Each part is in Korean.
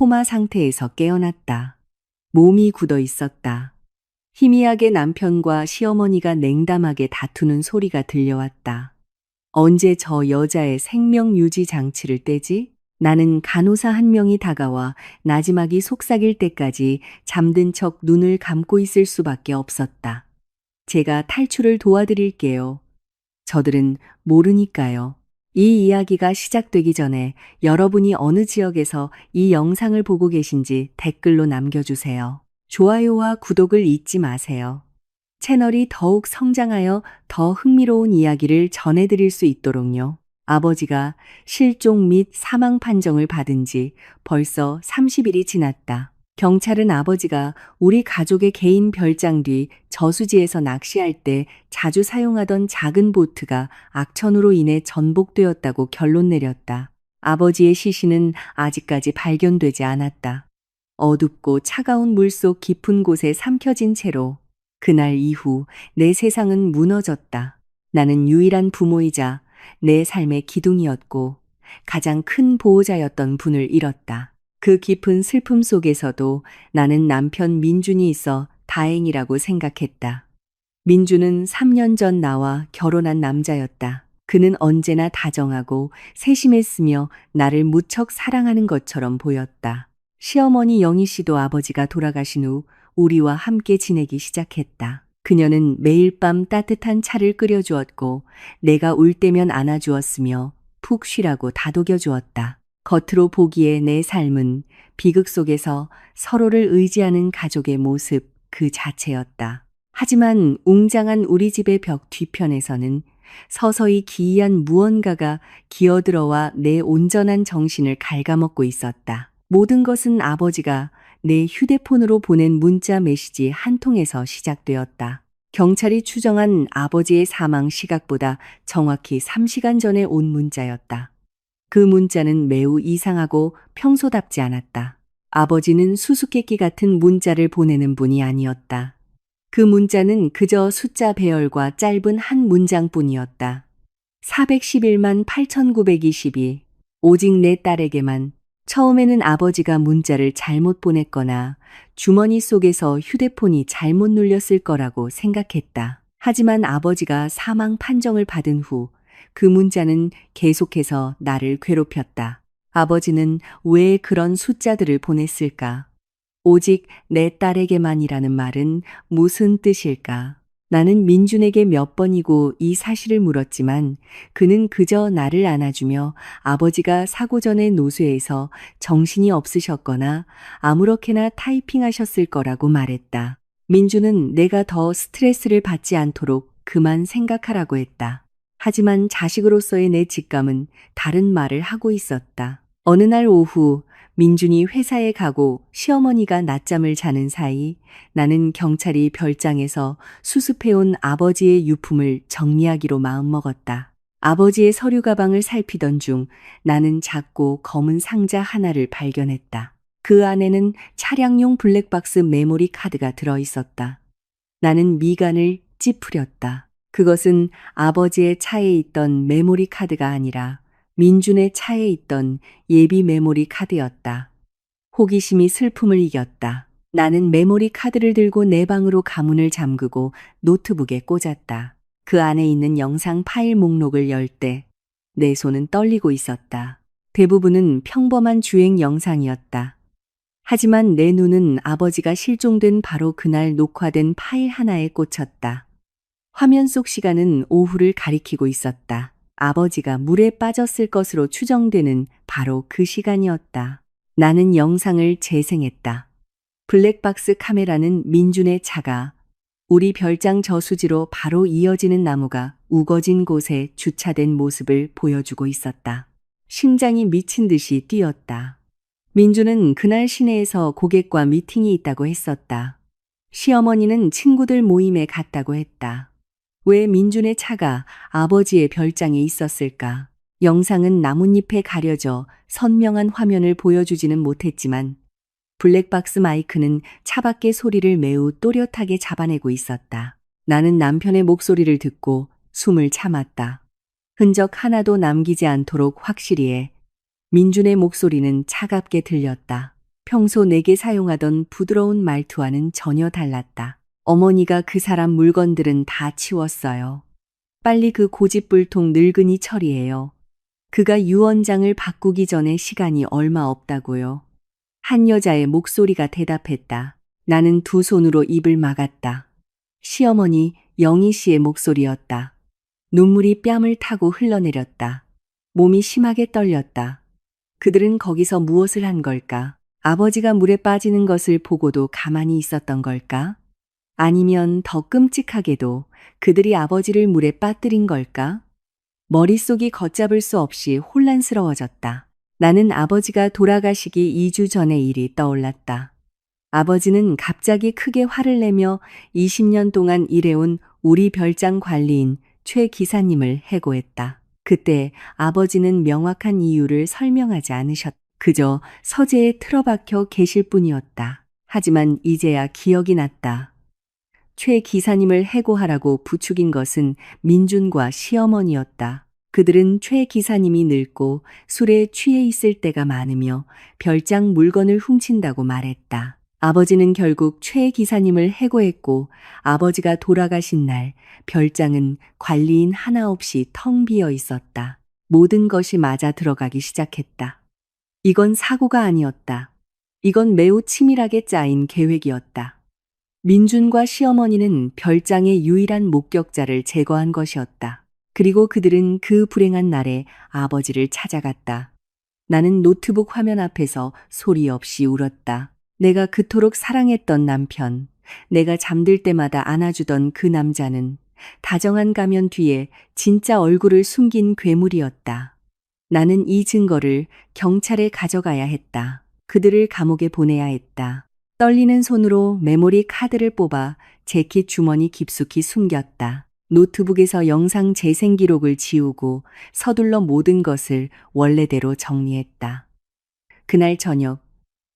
코마 상태에서 깨어났다. 몸이 굳어 있었다. 희미하게 남편과 시어머니가 냉담하게 다투는 소리가 들려왔다. 언제 저 여자의 생명 유지 장치를 떼지? 나는 간호사 한 명이 다가와 나지막이 속삭일 때까지 잠든 척 눈을 감고 있을 수밖에 없었다. 제가 탈출을 도와드릴게요. 저들은 모르니까요. 이 이야기가 시작되기 전에 여러분이 어느 지역에서 이 영상을 보고 계신지 댓글로 남겨주세요. 좋아요와 구독을 잊지 마세요. 채널이 더욱 성장하여 더 흥미로운 이야기를 전해드릴 수 있도록요. 아버지가 실종 및 사망 판정을 받은 지 벌써 30일이 지났다. 경찰은 아버지가 우리 가족의 개인 별장 뒤 저수지에서 낚시할 때 자주 사용하던 작은 보트가 악천후로 인해 전복되었다고 결론 내렸다. 아버지의 시신은 아직까지 발견되지 않았다. 어둡고 차가운 물속 깊은 곳에 삼켜진 채로 그날 이후 내 세상은 무너졌다. 나는 유일한 부모이자 내 삶의 기둥이었고 가장 큰 보호자였던 분을 잃었다. 그 깊은 슬픔 속에서도 나는 남편 민준이 있어 다행이라고 생각했다. 민준은 3년 전 나와 결혼한 남자였다. 그는 언제나 다정하고 세심했으며 나를 무척 사랑하는 것처럼 보였다. 시어머니 영희 씨도 아버지가 돌아가신 후 우리와 함께 지내기 시작했다. 그녀는 매일 밤 따뜻한 차를 끓여주었고 내가 울 때면 안아주었으며 푹 쉬라고 다독여 주었다. 겉으로 보기에 내 삶은 비극 속에서 서로를 의지하는 가족의 모습 그 자체였다. 하지만 웅장한 우리 집의 벽 뒤편에서는 서서히 기이한 무언가가 기어들어와 내 온전한 정신을 갉아먹고 있었다. 모든 것은 아버지가 내 휴대폰으로 보낸 문자 메시지 한 통에서 시작되었다. 경찰이 추정한 아버지의 사망 시각보다 정확히 3시간 전에 온 문자였다. 그 문자는 매우 이상하고 평소답지 않았다. 아버지는 수수께끼 같은 문자를 보내는 분이 아니었다. 그 문자는 그저 숫자 배열과 짧은 한 문장뿐이었다. 411만 8,922. 오직 내 딸에게만. 처음에는 아버지가 문자를 잘못 보냈거나 주머니 속에서 휴대폰이 잘못 눌렸을 거라고 생각했다. 하지만 아버지가 사망 판정을 받은 후 그 문자는 계속해서 나를 괴롭혔다. 아버지는 왜 그런 숫자들을 보냈을까? 오직 내 딸에게만이라는 말은 무슨 뜻일까? 나는 민준에게 몇 번이고 이 사실을 물었지만 그는 그저 나를 안아주며 아버지가 사고 전의 노쇠에서 정신이 없으셨거나 아무렇게나 타이핑하셨을 거라고 말했다. 민준은 내가 더 스트레스를 받지 않도록 그만 생각하라고 했다. 하지만 자식으로서의 내 직감은 다른 말을 하고 있었다. 어느 날 오후 민준이 회사에 가고 시어머니가 낮잠을 자는 사이 나는 경찰이 별장에서 수습해온 아버지의 유품을 정리하기로 마음먹었다. 아버지의 서류 가방을 살피던 중 나는 작고 검은 상자 하나를 발견했다. 그 안에는 차량용 블랙박스 메모리 카드가 들어있었다. 나는 미간을 찌푸렸다. 그것은 아버지의 차에 있던 메모리 카드가 아니라 민준의 차에 있던 예비 메모리 카드였다. 호기심이 슬픔을 이겼다. 나는 메모리 카드를 들고 내 방으로 가문을 잠그고 노트북에 꽂았다. 그 안에 있는 영상 파일 목록을 열 때 내 손은 떨리고 있었다. 대부분은 평범한 주행 영상이었다. 하지만 내 눈은 아버지가 실종된 바로 그날 녹화된 파일 하나에 꽂혔다. 화면 속 시간은 오후를 가리키고 있었다. 아버지가 물에 빠졌을 것으로 추정되는 바로 그 시간이었다. 나는 영상을 재생했다. 블랙박스 카메라는 민준의 차가 우리 별장 저수지로 바로 이어지는 나무가 우거진 곳에 주차된 모습을 보여주고 있었다. 심장이 미친 듯이 뛰었다. 민준은 그날 시내에서 고객과 미팅이 있다고 했었다. 시어머니는 친구들 모임에 갔다고 했다. 왜 민준의 차가 아버지의 별장에 있었을까? 영상은 나뭇잎에 가려져 선명한 화면을 보여주지는 못했지만 블랙박스 마이크는 차 밖의 소리를 매우 또렷하게 잡아내고 있었다. 나는 남편의 목소리를 듣고 숨을 참았다. 흔적 하나도 남기지 않도록 확실히 해. 민준의 목소리는 차갑게 들렸다. 평소 내게 사용하던 부드러운 말투와는 전혀 달랐다. 어머니가 그 사람 물건들은 다 치웠어요. 빨리 그 고집불통 늙은이 처리해요. 그가 유언장을 바꾸기 전에 시간이 얼마 없다고요. 한 여자의 목소리가 대답했다. 나는 두 손으로 입을 막았다. 시어머니 영희 씨의 목소리였다. 눈물이 뺨을 타고 흘러내렸다. 몸이 심하게 떨렸다. 그들은 거기서 무엇을 한 걸까? 아버지가 물에 빠지는 것을 보고도 가만히 있었던 걸까? 아니면 더 끔찍하게도 그들이 아버지를 물에 빠뜨린 걸까? 머릿속이 걷잡을 수 없이 혼란스러워졌다. 나는 아버지가 돌아가시기 2주 전의 일이 떠올랐다. 아버지는 갑자기 크게 화를 내며 20년 동안 일해온 우리 별장 관리인 최 기사님을 해고했다. 그때 아버지는 명확한 이유를 설명하지 않으셨다. 그저 서재에 틀어박혀 계실 뿐이었다. 하지만 이제야 기억이 났다. 최 기사님을 해고하라고 부추긴 것은 민준과 시어머니였다. 그들은 최 기사님이 늙고 술에 취해 있을 때가 많으며 별장 물건을 훔친다고 말했다. 아버지는 결국 최 기사님을 해고했고 아버지가 돌아가신 날 별장은 관리인 하나 없이 텅 비어 있었다. 모든 것이 맞아 들어가기 시작했다. 이건 사고가 아니었다. 이건 매우 치밀하게 짜인 계획이었다. 민준과 시어머니는 별장의 유일한 목격자를 제거한 것이었다. 그리고 그들은 그 불행한 날에 아버지를 찾아갔다. 나는 노트북 화면 앞에서 소리 없이 울었다. 내가 그토록 사랑했던 남편, 내가 잠들 때마다 안아주던 그 남자는 다정한 가면 뒤에 진짜 얼굴을 숨긴 괴물이었다. 나는 이 증거를 경찰에 가져가야 했다. 그들을 감옥에 보내야 했다. 떨리는 손으로 메모리 카드를 뽑아 재킷 주머니 깊숙이 숨겼다. 노트북에서 영상 재생 기록을 지우고 서둘러 모든 것을 원래대로 정리했다. 그날 저녁,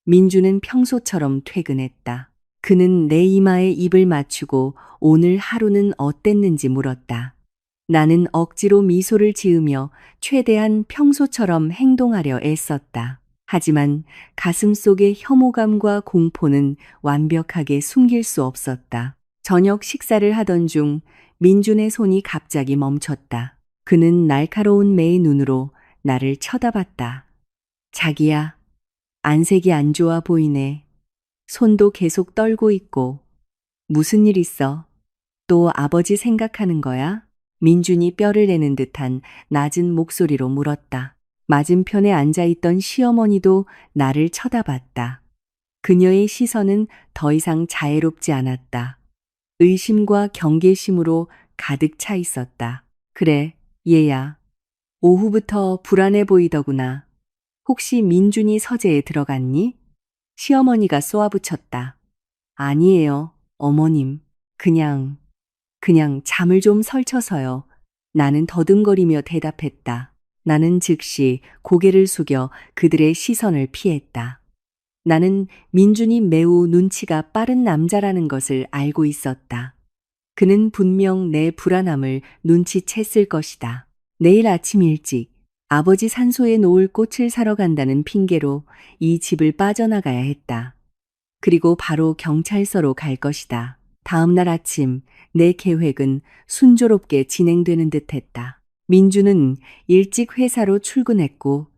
민주는 평소처럼 퇴근했다. 그는 내 이마에 입을 맞추고 오늘 하루는 어땠는지 물었다. 나는 억지로 미소를 지으며 최대한 평소처럼 행동하려 애썼다. 하지만 가슴 속의 혐오감과 공포는 완벽하게 숨길 수 없었다. 저녁 식사를 하던 중 민준의 손이 갑자기 멈췄다. 그는 날카로운 매의 눈으로 나를 쳐다봤다. 자기야, 안색이 안 좋아 보이네. 손도 계속 떨고 있고. 무슨 일 있어? 또 아버지 생각하는 거야? 민준이 뼈를 내는 듯한 낮은 목소리로 물었다. 맞은편에 앉아있던 시어머니도 나를 쳐다봤다. 그녀의 시선은 더 이상 자애롭지 않았다. 의심과 경계심으로 가득 차 있었다. 그래, 얘야. 오후부터 불안해 보이더구나. 혹시 민준이 서재에 들어갔니? 시어머니가 쏘아붙였다. 아니에요, 어머님. 그냥 잠을 좀 설쳐서요. 나는 더듬거리며 대답했다. 나는 즉시 고개를 숙여 그들의 시선을 피했다. 나는 민준이 매우 눈치가 빠른 남자라는 것을 알고 있었다. 그는 분명 내 불안함을 눈치챘을 것이다. 내일 아침 일찍 아버지 산소에 놓을 꽃을 사러 간다는 핑계로 이 집을 빠져나가야 했다. 그리고 바로 경찰서로 갈 것이다. 다음 날 아침 내 계획은 순조롭게 진행되는 듯했다. 민주는 일찍 회사로 출근했고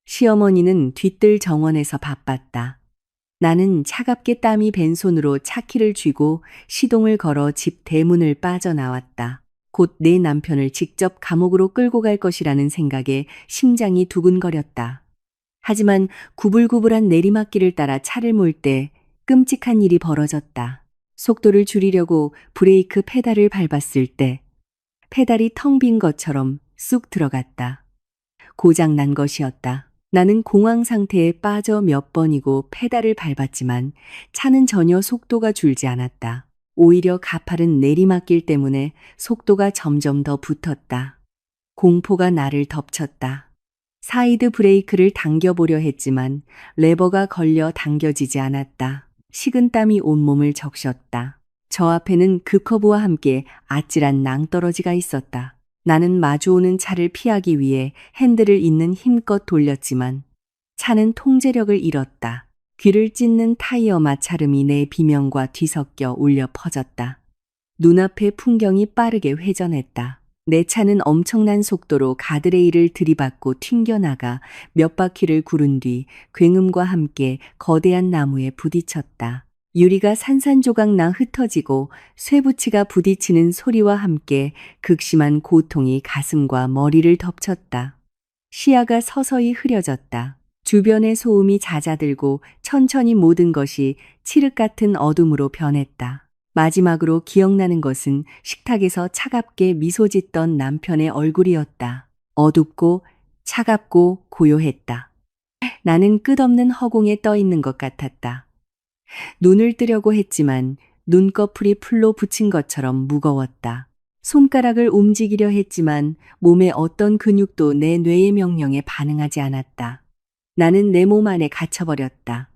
시어머니는 뒤뜰 정원에서 바빴다. 나는 차갑게 땀이 밴 손으로 차키를 쥐고 시동을 걸어 집 대문을 빠져나왔다. 곧 내 남편을 직접 감옥으로 끌고 갈 것이라는 생각에 심장이 두근거렸다. 하지만 구불구불한 내리막길을 따라 차를 몰 때 끔찍한 일이 벌어졌다. 속도를 줄이려고 브레이크 페달을 밟았을 때 페달이 텅 빈 것처럼 쑥 들어갔다. 고장 난 것이었다. 나는 공황 상태에 빠져 몇 번이고 페달을 밟았지만 차는 전혀 속도가 줄지 않았다. 오히려 가파른 내리막길 때문에 속도가 점점 더 붙었다. 공포가 나를 덮쳤다. 사이드 브레이크를 당겨보려 했지만 레버가 걸려 당겨지지 않았다. 식은땀이 온몸을 적셨다. 저 앞에는 그 커브와 함께 아찔한 낭떠러지가 있었다. 나는 마주오는 차를 피하기 위해 핸들을 있는 힘껏 돌렸지만 차는 통제력을 잃었다. 귀를 찢는 타이어 마찰음이 내 비명과 뒤섞여 울려 퍼졌다. 눈앞의 풍경이 빠르게 회전했다. 내 차는 엄청난 속도로 가드레일을 들이받고 튕겨나가 몇 바퀴를 구른 뒤 굉음과 함께 거대한 나무에 부딪혔다. 유리가 산산조각 나 흩어지고 쇠붙이가 부딪히는 소리와 함께 극심한 고통이 가슴과 머리를 덮쳤다. 시야가 서서히 흐려졌다. 주변의 소음이 잦아들고 천천히 모든 것이 칠흑 같은 어둠으로 변했다. 마지막으로 기억나는 것은 식탁에서 차갑게 미소 짓던 남편의 얼굴이었다. 어둡고 차갑고 고요했다. 나는 끝없는 허공에 떠 있는 것 같았다. 눈을 뜨려고 했지만 눈꺼풀이 풀로 붙인 것처럼 무거웠다. 손가락을 움직이려 했지만 몸의 어떤 근육도 내 뇌의 명령에 반응하지 않았다. 나는 내 몸 안에 갇혀버렸다.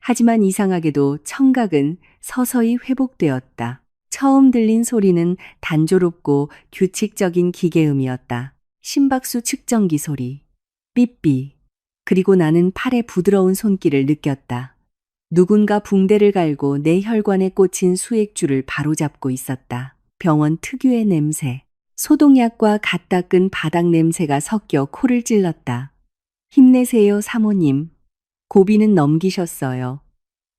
하지만 이상하게도 청각은 서서히 회복되었다. 처음 들린 소리는 단조롭고 규칙적인 기계음이었다. 심박수 측정기 소리, 삐삐. 그리고 나는 팔에 부드러운 손길을 느꼈다. 누군가 붕대를 갈고 내 혈관에 꽂힌 수액줄을 바로잡고 있었다. 병원 특유의 냄새, 소독약과 갓 닦은 바닥 냄새가 섞여 코를 찔렀다. 힘내세요, 사모님. 고비는 넘기셨어요.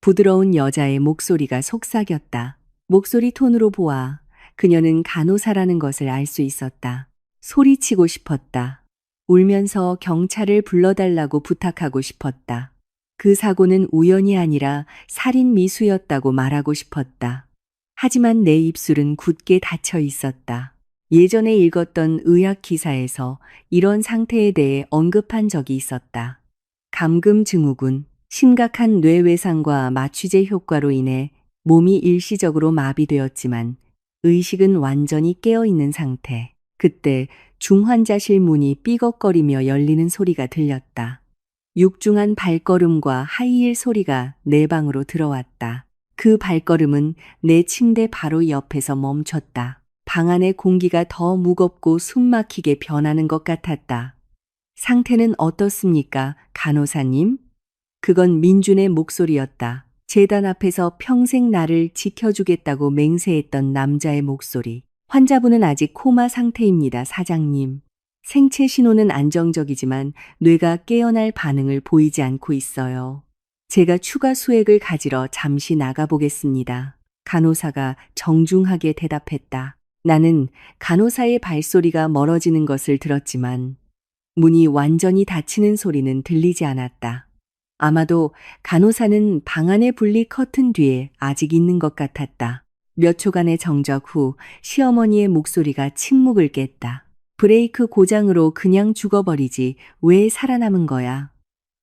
부드러운 여자의 목소리가 속삭였다. 목소리 톤으로 보아 그녀는 간호사라는 것을 알 수 있었다. 소리치고 싶었다. 울면서 경찰을 불러달라고 부탁하고 싶었다. 그 사고는 우연이 아니라 살인 미수였다고 말하고 싶었다. 하지만 내 입술은 굳게 닫혀 있었다. 예전에 읽었던 의학 기사에서 이런 상태에 대해 언급한 적이 있었다. 감금 증후군, 심각한 뇌외상과 마취제 효과로 인해 몸이 일시적으로 마비되었지만 의식은 완전히 깨어있는 상태. 그때 중환자실 문이 삐걱거리며 열리는 소리가 들렸다. 육중한 발걸음과 하이힐 소리가 내 방으로 들어왔다. 그 발걸음은 내 침대 바로 옆에서 멈췄다. 방 안의 공기가 더 무겁고 숨막히게 변하는 것 같았다. 상태는 어떻습니까, 간호사님? 그건 민준의 목소리였다. 재단 앞에서 평생 나를 지켜주겠다고 맹세했던 남자의 목소리. 환자분은 아직 코마 상태입니다, 사장님. 생체 신호는 안정적이지만 뇌가 깨어날 반응을 보이지 않고 있어요. 제가 추가 수액을 가지러 잠시 나가보겠습니다. 간호사가 정중하게 대답했다. 나는 간호사의 발소리가 멀어지는 것을 들었지만 문이 완전히 닫히는 소리는 들리지 않았다. 아마도 간호사는 방 안의 분리 커튼 뒤에 아직 있는 것 같았다. 몇 초간의 정적 후 시어머니의 목소리가 침묵을 깼다. 브레이크 고장으로 그냥 죽어버리지 왜 살아남은 거야?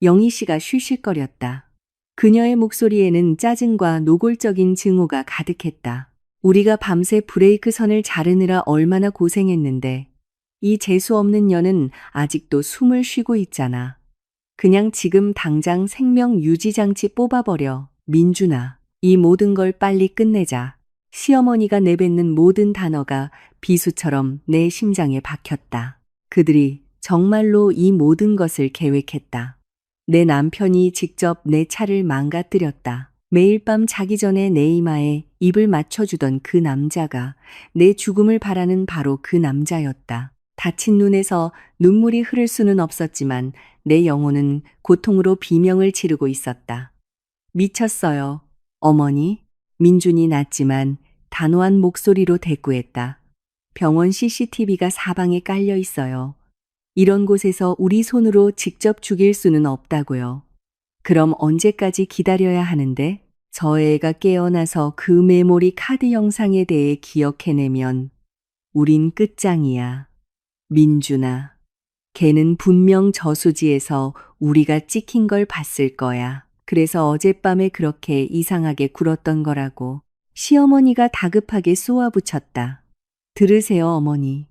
영희 씨가 쉬쉬거렸다. 그녀의 목소리에는 짜증과 노골적인 증오가 가득했다. 우리가 밤새 브레이크 선을 자르느라 얼마나 고생했는데 이 재수 없는 년은 아직도 숨을 쉬고 있잖아. 그냥 지금 당장 생명 유지장치 뽑아버려. 민준아, 이 모든 걸 빨리 끝내자. 시어머니가 내뱉는 모든 단어가 비수처럼 내 심장에 박혔다. 그들이 정말로 이 모든 것을 계획했다. 내 남편이 직접 내 차를 망가뜨렸다. 매일 밤 자기 전에 내 이마에 입을 맞춰주던 그 남자가 내 죽음을 바라는 바로 그 남자였다. 다친 눈에서 눈물이 흐를 수는 없었지만 내 영혼은 고통으로 비명을 지르고 있었다. 미쳤어요, 어머니. 민준이 낮지만 단호한 목소리로 대꾸했다. 병원 CCTV가 사방에 깔려 있어요. 이런 곳에서 우리 손으로 직접 죽일 수는 없다고요. 그럼 언제까지 기다려야 하는데? 저 애가 깨어나서 그 메모리 카드 영상에 대해 기억해내면 우린 끝장이야. 민준아, 걔는 분명 저수지에서 우리가 찍힌 걸 봤을 거야. 그래서 어젯밤에 그렇게 이상하게 굴었던 거라고. 시어머니가 다급하게 쏘아붙였다. 들으세요, 어머니.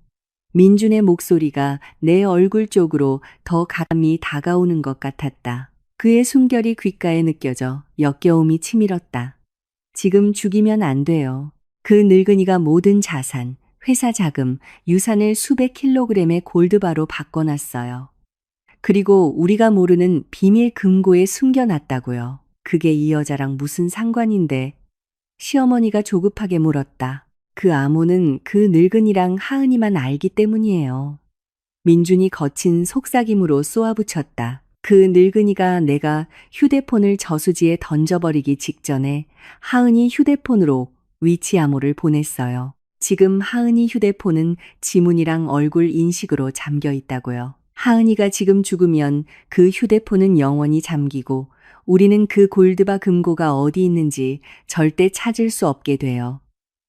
민준의 목소리가 내 얼굴 쪽으로 더 가까이 다가오는 것 같았다. 그의 숨결이 귓가에 느껴져 역겨움이 치밀었다. 지금 죽이면 안 돼요. 그 늙은이가 모든 자산, 회사 자금, 유산을 수백 킬로그램의 골드바로 바꿔놨어요. 그리고 우리가 모르는 비밀 금고에 숨겨놨다고요. 그게 이 여자랑 무슨 상관인데? 시어머니가 조급하게 물었다. 그 암호는 그 늙은이랑 하은이만 알기 때문이에요. 민준이 거친 속삭임으로 쏘아붙였다. 그 늙은이가 내가 휴대폰을 저수지에 던져버리기 직전에 하은이 휴대폰으로 위치 암호를 보냈어요. 지금 하은이 휴대폰은 지문이랑 얼굴 인식으로 잠겨 있다고요. 하은이가 지금 죽으면 그 휴대폰은 영원히 잠기고 우리는 그 골드바 금고가 어디 있는지 절대 찾을 수 없게 돼요.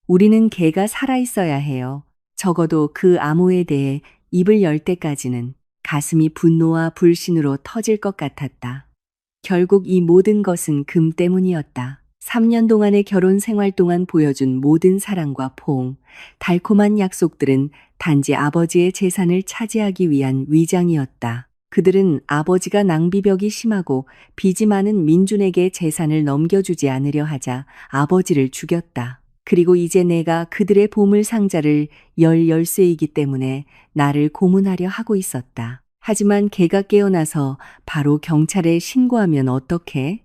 우리는 걔가 살아있어야 해요. 적어도 그 암호에 대해 입을 열 때까지는. 가슴이 분노와 불신으로 터질 것 같았다. 결국 이 모든 것은 금 때문이었다. 3년 동안의 결혼 생활 동안 보여준 모든 사랑과 포옹, 달콤한 약속들은 단지 아버지의 재산을 차지하기 위한 위장이었다. 그들은 아버지가 낭비벽이 심하고 빚이 많은 민준에게 재산을 넘겨주지 않으려 하자 아버지를 죽였다. 그리고 이제 내가 그들의 보물 상자를 열 열쇠이기 때문에 나를 고문하려 하고 있었다. 하지만 걔가 깨어나서 바로 경찰에 신고하면 어떡해?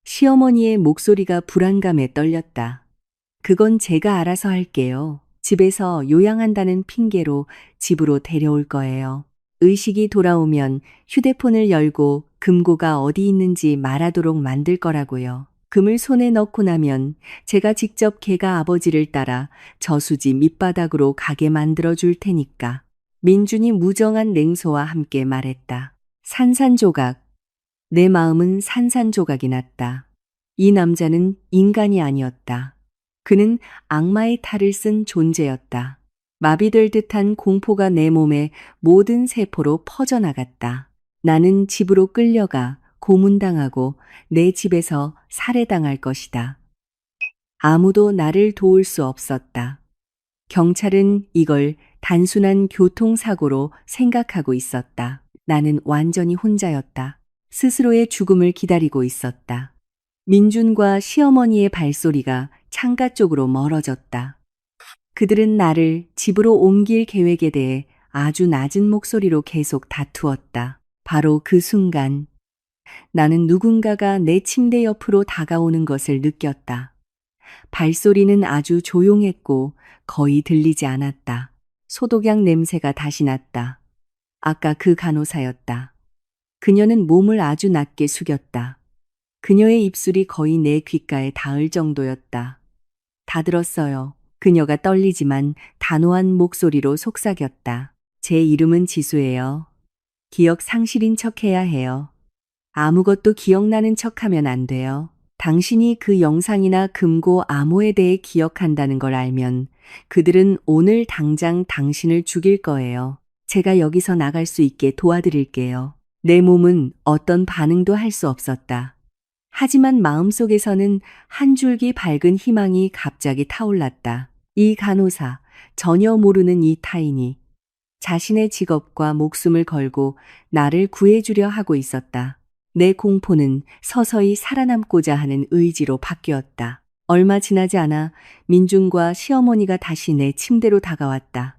시어머니의 목소리가 불안감에 떨렸다. 그건 제가 알아서 할게요. 집에서 요양한다는 핑계로 집으로 데려올 거예요. 의식이 돌아오면 휴대폰을 열고 금고가 어디 있는지 말하도록 만들 거라고요. 금을 손에 넣고 나면 제가 직접 걔가 아버지를 따라 저수지 밑바닥으로 가게 만들어 줄 테니까. 민준이 무정한 냉소와 함께 말했다. 산산조각. 내 마음은 산산조각이 났다. 이 남자는 인간이 아니었다. 그는 악마의 탈을 쓴 존재였다. 마비될 듯한 공포가 내 몸의 모든 세포로 퍼져나갔다. 나는 집으로 끌려가 고문당하고 내 집에서 살해당할 것이다. 아무도 나를 도울 수 없었다. 경찰은 이걸 단순한 교통사고로 생각하고 있었다. 나는 완전히 혼자였다. 스스로의 죽음을 기다리고 있었다. 민준과 시어머니의 발소리가 창가 쪽으로 멀어졌다. 그들은 나를 집으로 옮길 계획에 대해 아주 낮은 목소리로 계속 다투었다. 바로 그 순간 나는 누군가가 내 침대 옆으로 다가오는 것을 느꼈다. 발소리는 아주 조용했고 거의 들리지 않았다. 소독약 냄새가 다시 났다. 아까 그 간호사였다. 그녀는 몸을 아주 낮게 숙였다. 그녀의 입술이 거의 내 귓가에 닿을 정도였다. 다 들었어요. 그녀가 떨리지만 단호한 목소리로 속삭였다. 제 이름은 지수예요. 기억 상실인 척 해야 해요. 아무것도 기억나는 척하면 안 돼요. 당신이 그 영상이나 금고 암호에 대해 기억한다는 걸 알면 그들은 오늘 당장 당신을 죽일 거예요. 제가 여기서 나갈 수 있게 도와드릴게요. 내 몸은 어떤 반응도 할 수 없었다. 하지만 마음속에서는 한 줄기 밝은 희망이 갑자기 타올랐다. 이 간호사, 전혀 모르는 이 타인이 자신의 직업과 목숨을 걸고 나를 구해주려 하고 있었다. 내 공포는 서서히 살아남고자 하는 의지로 바뀌었다. 얼마 지나지 않아 민준과 시어머니가 다시 내 침대로 다가왔다.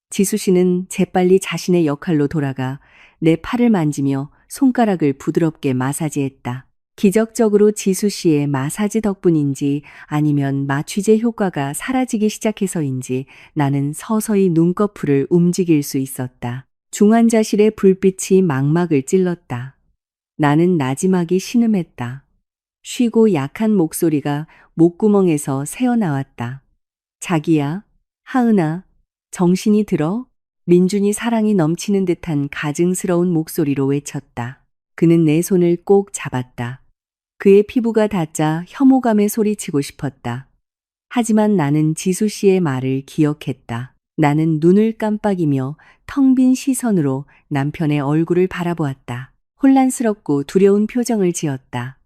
지수 씨는 재빨리 자신의 역할로 돌아가 내 팔을 만지며 손가락을 부드럽게 마사지했다. 기적적으로 지수 씨의 마사지 덕분인지 아니면 마취제 효과가 사라지기 시작해서인지 나는 서서히 눈꺼풀을 움직일 수 있었다. 중환자실의 불빛이 망막을 찔렀다. 나는 나지막이 신음했다. 쉬고 약한 목소리가 목구멍에서 새어나왔다. 자기야, 하은아, 정신이 들어? 민준이 사랑이 넘치는 듯한 가증스러운 목소리로 외쳤다. 그는 내 손을 꼭 잡았다. 그의 피부가 닿자 혐오감에 소리치고 싶었다. 하지만 나는 지수 씨의 말을 기억했다. 나는 눈을 깜빡이며 텅 빈 시선으로 남편의 얼굴을 바라보았다. 혼란스럽고 두려운 표정을 지었다.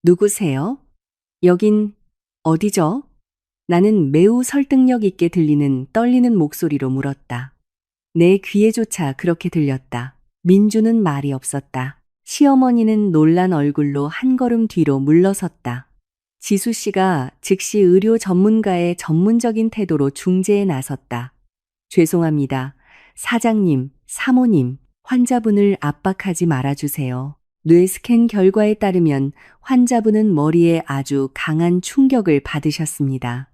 누구세요? 여긴 어디죠? 나는 매우 설득력 있게 들리는 떨리는 목소리로 물었다. 내 귀에조차 그렇게 들렸다. 민주는 말이 없었다. 시어머니는 놀란 얼굴로 한 걸음 뒤로 물러섰다. 지수 씨가 즉시 의료 전문가의 전문적인 태도로 중재에 나섰다. 죄송합니다. 사장님, 사모님, 환자분을 압박하지 말아주세요. 뇌 스캔 결과에 따르면 환자분은 머리에 아주 강한 충격을 받으셨습니다.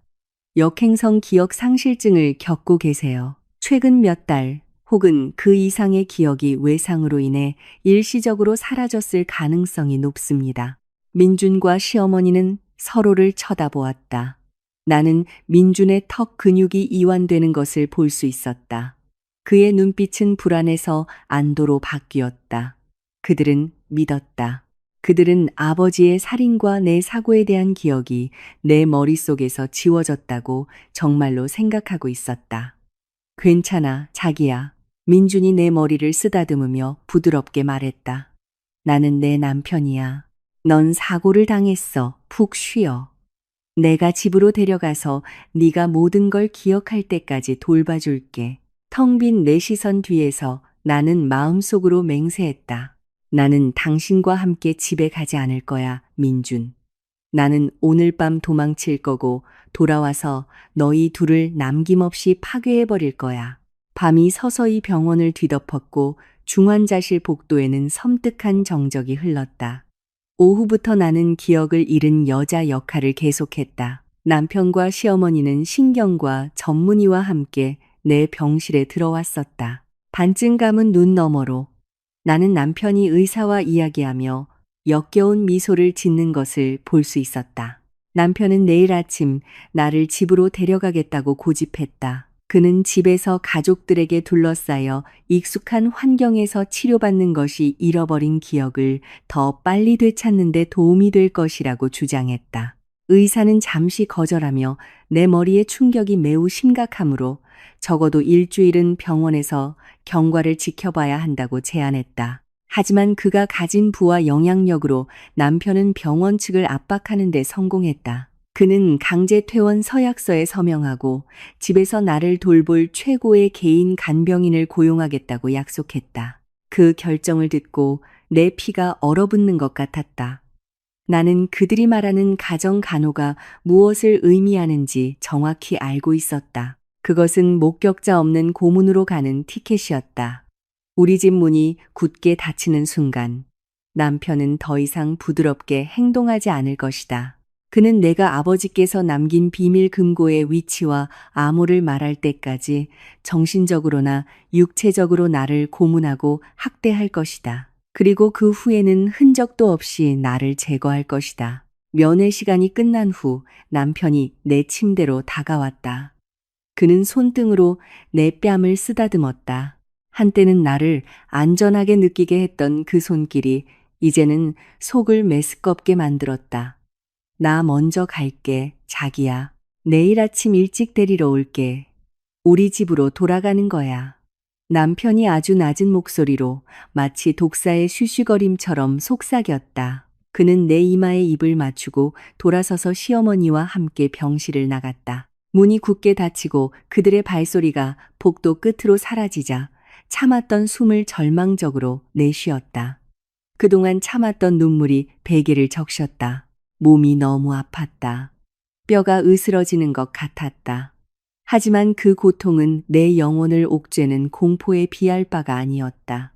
역행성 기억 상실증을 겪고 계세요. 최근 몇 달 혹은 그 이상의 기억이 외상으로 인해 일시적으로 사라졌을 가능성이 높습니다. 민준과 시어머니는 서로를 쳐다보았다. 나는 민준의 턱 근육이 이완되는 것을 볼 수 있었다. 그의 눈빛은 불안해서 안도로 바뀌었다. 그들은 믿었다. 그들은 아버지의 살인과 내 사고에 대한 기억이 내 머릿속에서 지워졌다고 정말로 생각하고 있었다. 괜찮아, 자기야. 민준이 내 머리를 쓰다듬으며 부드럽게 말했다. 나는 내 남편이야. 넌 사고를 당했어. 푹 쉬어. 내가 집으로 데려가서 네가 모든 걸 기억할 때까지 돌봐줄게. 텅 빈 내 시선 뒤에서 나는 마음속으로 맹세했다. 나는 당신과 함께 집에 가지 않을 거야, 민준. 나는 오늘 밤 도망칠 거고 돌아와서 너희 둘을 남김없이 파괴해버릴 거야. 밤이 서서히 병원을 뒤덮었고 중환자실 복도에는 섬뜩한 정적이 흘렀다. 오후부터 나는 기억을 잃은 여자 역할을 계속했다. 남편과 시어머니는 신경과 전문의와 함께 내 병실에 들어왔었다. 반쯤 감은 눈 너머로 나는 남편이 의사와 이야기하며 역겨운 미소를 짓는 것을 볼 수 있었다. 남편은 내일 아침 나를 집으로 데려가겠다고 고집했다. 그는 집에서 가족들에게 둘러싸여 익숙한 환경에서 치료받는 것이 잃어버린 기억을 더 빨리 되찾는 데 도움이 될 것이라고 주장했다. 의사는 잠시 거절하며 내 머리의 충격이 매우 심각하므로 적어도 일주일은 병원에서 경과를 지켜봐야 한다고 제안했다. 하지만 그가 가진 부와 영향력으로 남편은 병원 측을 압박하는 데 성공했다. 그는 강제 퇴원 서약서에 서명하고 집에서 나를 돌볼 최고의 개인 간병인을 고용하겠다고 약속했다. 그 결정을 듣고 내 피가 얼어붙는 것 같았다. 나는 그들이 말하는 가정 간호가 무엇을 의미하는지 정확히 알고 있었다. 그것은 목격자 없는 고문으로 가는 티켓이었다. 우리 집 문이 굳게 닫히는 순간 남편은 더 이상 부드럽게 행동하지 않을 것이다. 그는 내가 아버지께서 남긴 비밀 금고의 위치와 암호를 말할 때까지 정신적으로나 육체적으로 나를 고문하고 학대할 것이다. 그리고 그 후에는 흔적도 없이 나를 제거할 것이다. 면회 시간이 끝난 후 남편이 내 침대로 다가왔다. 그는 손등으로 내 뺨을 쓰다듬었다. 한때는 나를 안전하게 느끼게 했던 그 손길이 이제는 속을 메스껍게 만들었다. 나 먼저 갈게, 자기야. 내일 아침 일찍 데리러 올게. 우리 집으로 돌아가는 거야. 남편이 아주 낮은 목소리로 마치 독사의 쉬쉬거림처럼 속삭였다. 그는 내 이마에 입을 맞추고 돌아서서 시어머니와 함께 병실을 나갔다. 문이 굳게 닫히고 그들의 발소리가 복도 끝으로 사라지자 참았던 숨을 절망적으로 내쉬었다. 그동안 참았던 눈물이 베개를 적셨다. 몸이 너무 아팠다. 뼈가 으스러지는 것 같았다. 하지만 그 고통은 내 영혼을 옥죄는 공포에 비할 바가 아니었다.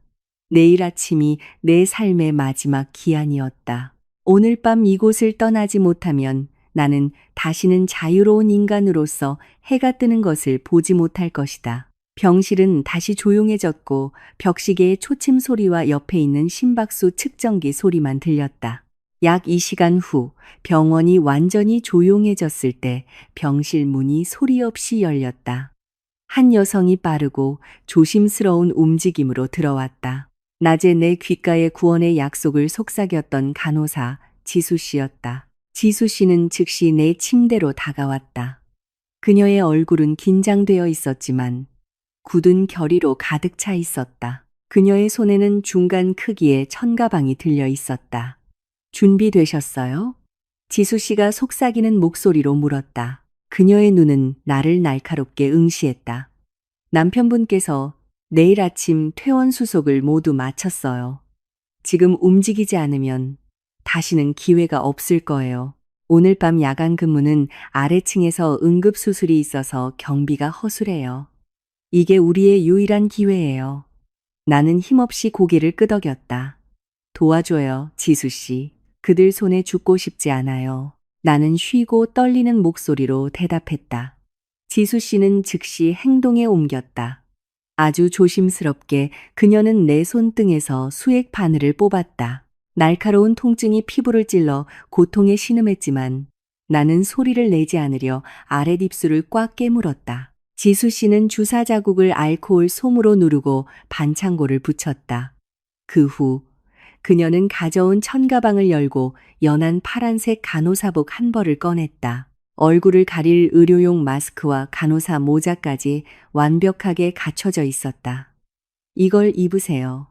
내일 아침이 내 삶의 마지막 기한이었다. 오늘 밤 이곳을 떠나지 못하면 나는 다시는 자유로운 인간으로서 해가 뜨는 것을 보지 못할 것이다. 병실은 다시 조용해졌고 벽시계의 초침 소리와 옆에 있는 심박수 측정기 소리만 들렸다. 약 2시간 후 병원이 완전히 조용해졌을 때 병실 문이 소리 없이 열렸다. 한 여성이 빠르고 조심스러운 움직임으로 들어왔다. 낮에 내 귓가에 구원의 약속을 속삭였던 간호사 지수 씨였다. 지수 씨는 즉시 내 침대로 다가왔다. 그녀의 얼굴은 긴장되어 있었지만 굳은 결의로 가득 차 있었다. 그녀의 손에는 중간 크기의 천가방이 들려 있었다. 준비되셨어요? 지수 씨가 속삭이는 목소리로 물었다. 그녀의 눈은 나를 날카롭게 응시했다. 남편분께서 내일 아침 퇴원 수속을 모두 마쳤어요. 지금 움직이지 않으면 다시는 기회가 없을 거예요. 오늘 밤 야간 근무는 아래층에서 응급수술이 있어서 경비가 허술해요. 이게 우리의 유일한 기회예요. 나는 힘없이 고개를 끄덕였다. 도와줘요, 지수 씨. 그들 손에 죽고 싶지 않아요. 나는 쉬고 떨리는 목소리로 대답했다. 지수 씨는 즉시 행동에 옮겼다. 아주 조심스럽게 그녀는 내 손등에서 수액 바늘을 뽑았다. 날카로운 통증이 피부를 찔러 고통에 신음했지만 나는 소리를 내지 않으려 아랫입술을 꽉 깨물었다. 지수 씨는 주사 자국을 알코올 솜으로 누르고 반창고를 붙였다. 그 후 그녀는 가져온 천가방을 열고 연한 파란색 간호사복 한 벌을 꺼냈다. 얼굴을 가릴 의료용 마스크와 간호사 모자까지 완벽하게 갖춰져 있었다. 이걸 입으세요.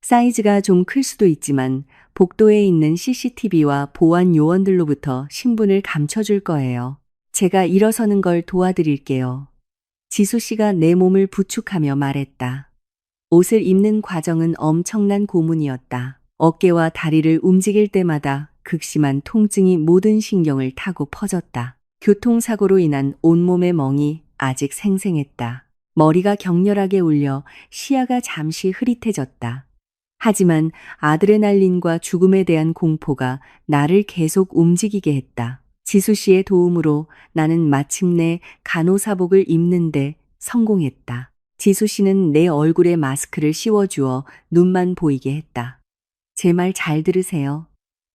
사이즈가 좀 클 수도 있지만 복도에 있는 CCTV와 보안 요원들로부터 신분을 감춰줄 거예요. 제가 일어서는 걸 도와드릴게요. 지수 씨가 내 몸을 부축하며 말했다. 옷을 입는 과정은 엄청난 고문이었다. 어깨와 다리를 움직일 때마다 극심한 통증이 모든 신경을 타고 퍼졌다. 교통사고로 인한 온몸의 멍이 아직 생생했다. 머리가 격렬하게 울려 시야가 잠시 흐릿해졌다. 하지만 아드레날린과 죽음에 대한 공포가 나를 계속 움직이게 했다. 지수 씨의 도움으로 나는 마침내 간호사복을 입는데 성공했다. 지수 씨는 내 얼굴에 마스크를 씌워주어 눈만 보이게 했다. 제 말 잘 들으세요.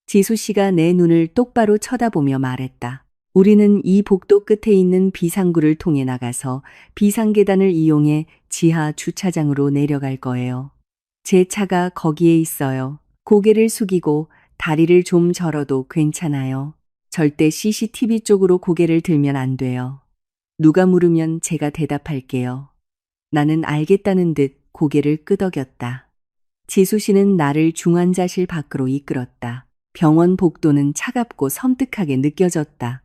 지수 씨가 내 눈을 똑바로 쳐다보며 말했다. 우리는 이 복도 끝에 있는 비상구를 통해 나가서 비상계단을 이용해 지하 주차장으로 내려갈 거예요. 제 차가 거기에 있어요. 고개를 숙이고 다리를 좀 절어도 괜찮아요. 절대 CCTV 쪽으로 고개를 들면 안 돼요. 누가 물으면 제가 대답할게요. 나는 알겠다는 듯 고개를 끄덕였다. 지수 씨는 나를 중환자실 밖으로 이끌었다. 병원 복도는 차갑고 섬뜩하게 느껴졌다.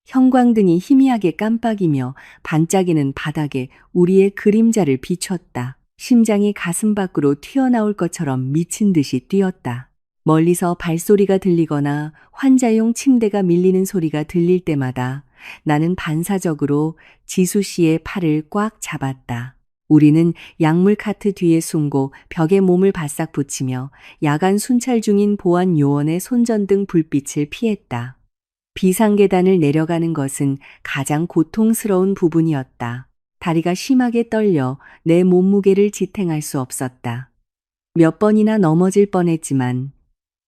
형광등이 희미하게 깜빡이며 반짝이는 바닥에 우리의 그림자를 비췄다. 심장이 가슴 밖으로 튀어나올 것처럼 미친 듯이 뛰었다. 멀리서 발소리가 들리거나 환자용 침대가 밀리는 소리가 들릴 때마다 나는 반사적으로 지수 씨의 팔을 꽉 잡았다. 우리는 약물 카트 뒤에 숨고 벽에 몸을 바싹 붙이며 야간 순찰 중인 보안 요원의 손전등 불빛을 피했다. 비상계단을 내려가는 것은 가장 고통스러운 부분이었다. 다리가 심하게 떨려 내 몸무게를 지탱할 수 없었다. 몇 번이나 넘어질 뻔했지만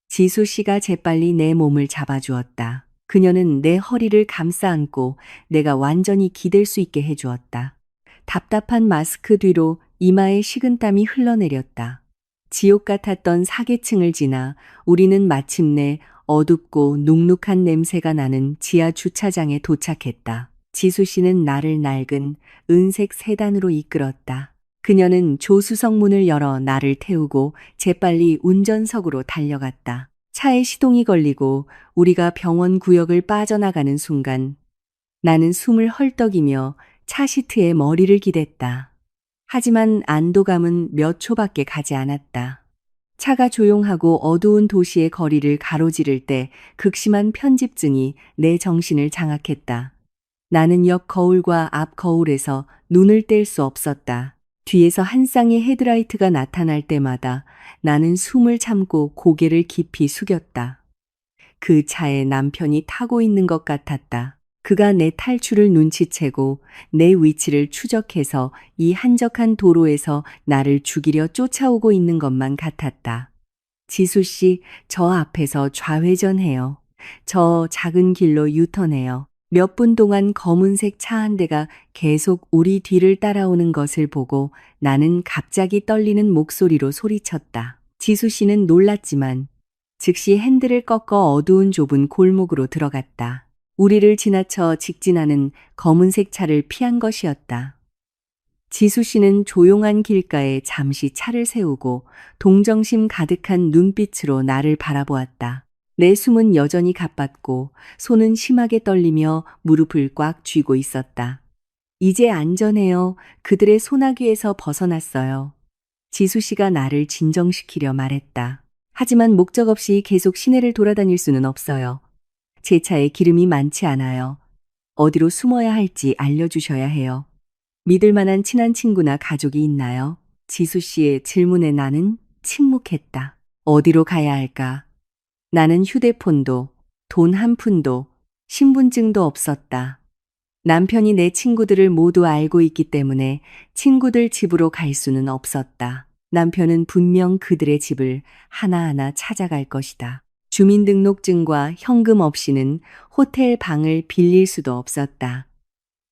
지수 씨가 재빨리 내 몸을 잡아주었다. 그녀는 내 허리를 감싸 안고 내가 완전히 기댈 수 있게 해주었다. 답답한 마스크 뒤로 이마에 식은땀이 흘러내렸다. 지옥 같았던 사계층을 지나 우리는 마침내 어둡고 눅눅한 냄새가 나는 지하 주차장에 도착했다. 지수 씨는 나를 낡은 은색 세단으로 이끌었다. 그녀는 조수석 문을 열어 나를 태우고 재빨리 운전석으로 달려갔다. 차에 시동이 걸리고 우리가 병원 구역을 빠져나가는 순간 나는 숨을 헐떡이며 차 시트에 머리를 기댔다. 하지만 안도감은 몇 초밖에 가지 않았다. 차가 조용하고 어두운 도시의 거리를 가로지를 때 극심한 편집증이 내 정신을 장악했다. 나는 옆 거울과 앞 거울에서 눈을 뗄 수 없었다. 뒤에서 한 쌍의 헤드라이트가 나타날 때마다 나는 숨을 참고 고개를 깊이 숙였다. 그 차에 남편이 타고 있는 것 같았다. 그가 내 탈출을 눈치채고 내 위치를 추적해서 이 한적한 도로에서 나를 죽이려 쫓아오고 있는 것만 같았다. 지수 씨, 저 앞에서 좌회전해요. 저 작은 길로 유턴해요. 몇 분 동안 검은색 차 한 대가 계속 우리 뒤를 따라오는 것을 보고 나는 갑자기 떨리는 목소리로 소리쳤다. 지수 씨는 놀랐지만 즉시 핸들을 꺾어 어두운 좁은 골목으로 들어갔다. 우리를 지나쳐 직진하는 검은색 차를 피한 것이었다. 지수 씨는 조용한 길가에 잠시 차를 세우고 동정심 가득한 눈빛으로 나를 바라보았다. 내 숨은 여전히 가빴고 손은 심하게 떨리며 무릎을 꽉 쥐고 있었다. 이제 안전해요. 그들의 소나귀에서 벗어났어요. 지수 씨가 나를 진정시키려 말했다. 하지만 목적 없이 계속 시내를 돌아다닐 수는 없어요. 제 차에 기름이 많지 않아요. 어디로 숨어야 할지 알려주셔야 해요. 믿을 만한 친한 친구나 가족이 있나요? 지수 씨의 질문에 나는 침묵했다. 어디로 가야 할까? 나는 휴대폰도, 돈 한 푼도, 신분증도 없었다. 남편이 내 친구들을 모두 알고 있기 때문에 친구들 집으로 갈 수는 없었다. 남편은 분명 그들의 집을 하나하나 찾아갈 것이다. 주민등록증과 현금 없이는 호텔 방을 빌릴 수도 없었다.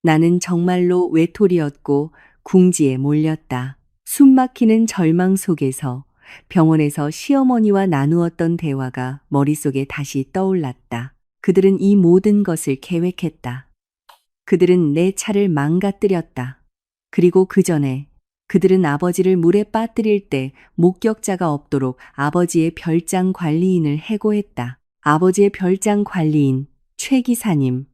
나는 정말로 외톨이였고 궁지에 몰렸다. 숨막히는 절망 속에서 병원에서 시어머니와 나누었던 대화가 머릿속에 다시 떠올랐다. 그들은 이 모든 것을 계획했다. 그들은 내 차를 망가뜨렸다. 그리고 그 전에 그들은 아버지를 물에 빠뜨릴 때 목격자가 없도록 아버지의 별장 관리인을 해고했다. 아버지의 별장 관리인 최 기사님.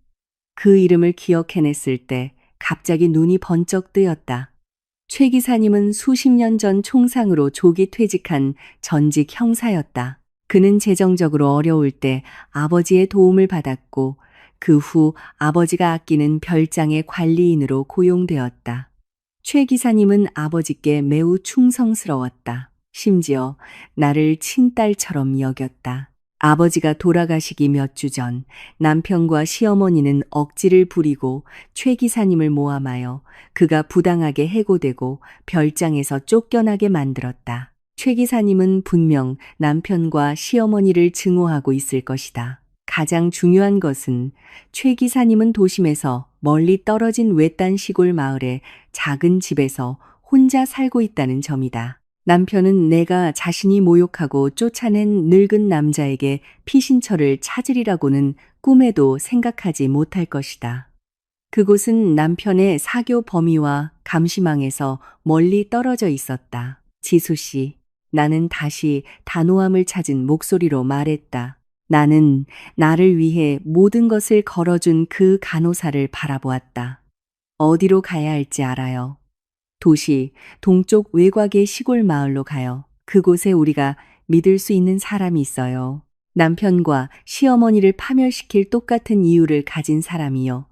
그 이름을 기억해냈을 때 갑자기 눈이 번쩍 뜨였다. 최 기사님은 수십 년 전 총상으로 조기 퇴직한 전직 형사였다. 그는 재정적으로 어려울 때 아버지의 도움을 받았고 그 후 아버지가 아끼는 별장의 관리인으로 고용되었다. 최 기사님은 아버지께 매우 충성스러웠다. 심지어 나를 친딸처럼 여겼다. 아버지가 돌아가시기 몇 주 전 남편과 시어머니는 억지를 부리고 최 기사님을 모함하여 그가 부당하게 해고되고 별장에서 쫓겨나게 만들었다. 최 기사님은 분명 남편과 시어머니를 증오하고 있을 것이다. 가장 중요한 것은 최 기사님은 도심에서 멀리 떨어진 외딴 시골 마을의 작은 집에서 혼자 살고 있다는 점이다. 남편은 내가 자신이 모욕하고 쫓아낸 늙은 남자에게 피신처를 찾으리라고는 꿈에도 생각하지 못할 것이다. 그곳은 남편의 사교 범위와 감시망에서 멀리 떨어져 있었다. 지수 씨, 나는 다시 단호함을 찾은 목소리로 말했다. 나는 나를 위해 모든 것을 걸어준 그 간호사를 바라보았다. 어디로 가야 할지 알아요. 도시 동쪽 외곽의 시골 마을로 가요. 그곳에 우리가 믿을 수 있는 사람이 있어요. 남편과 시어머니를 파멸시킬 똑같은 이유를 가진 사람이요.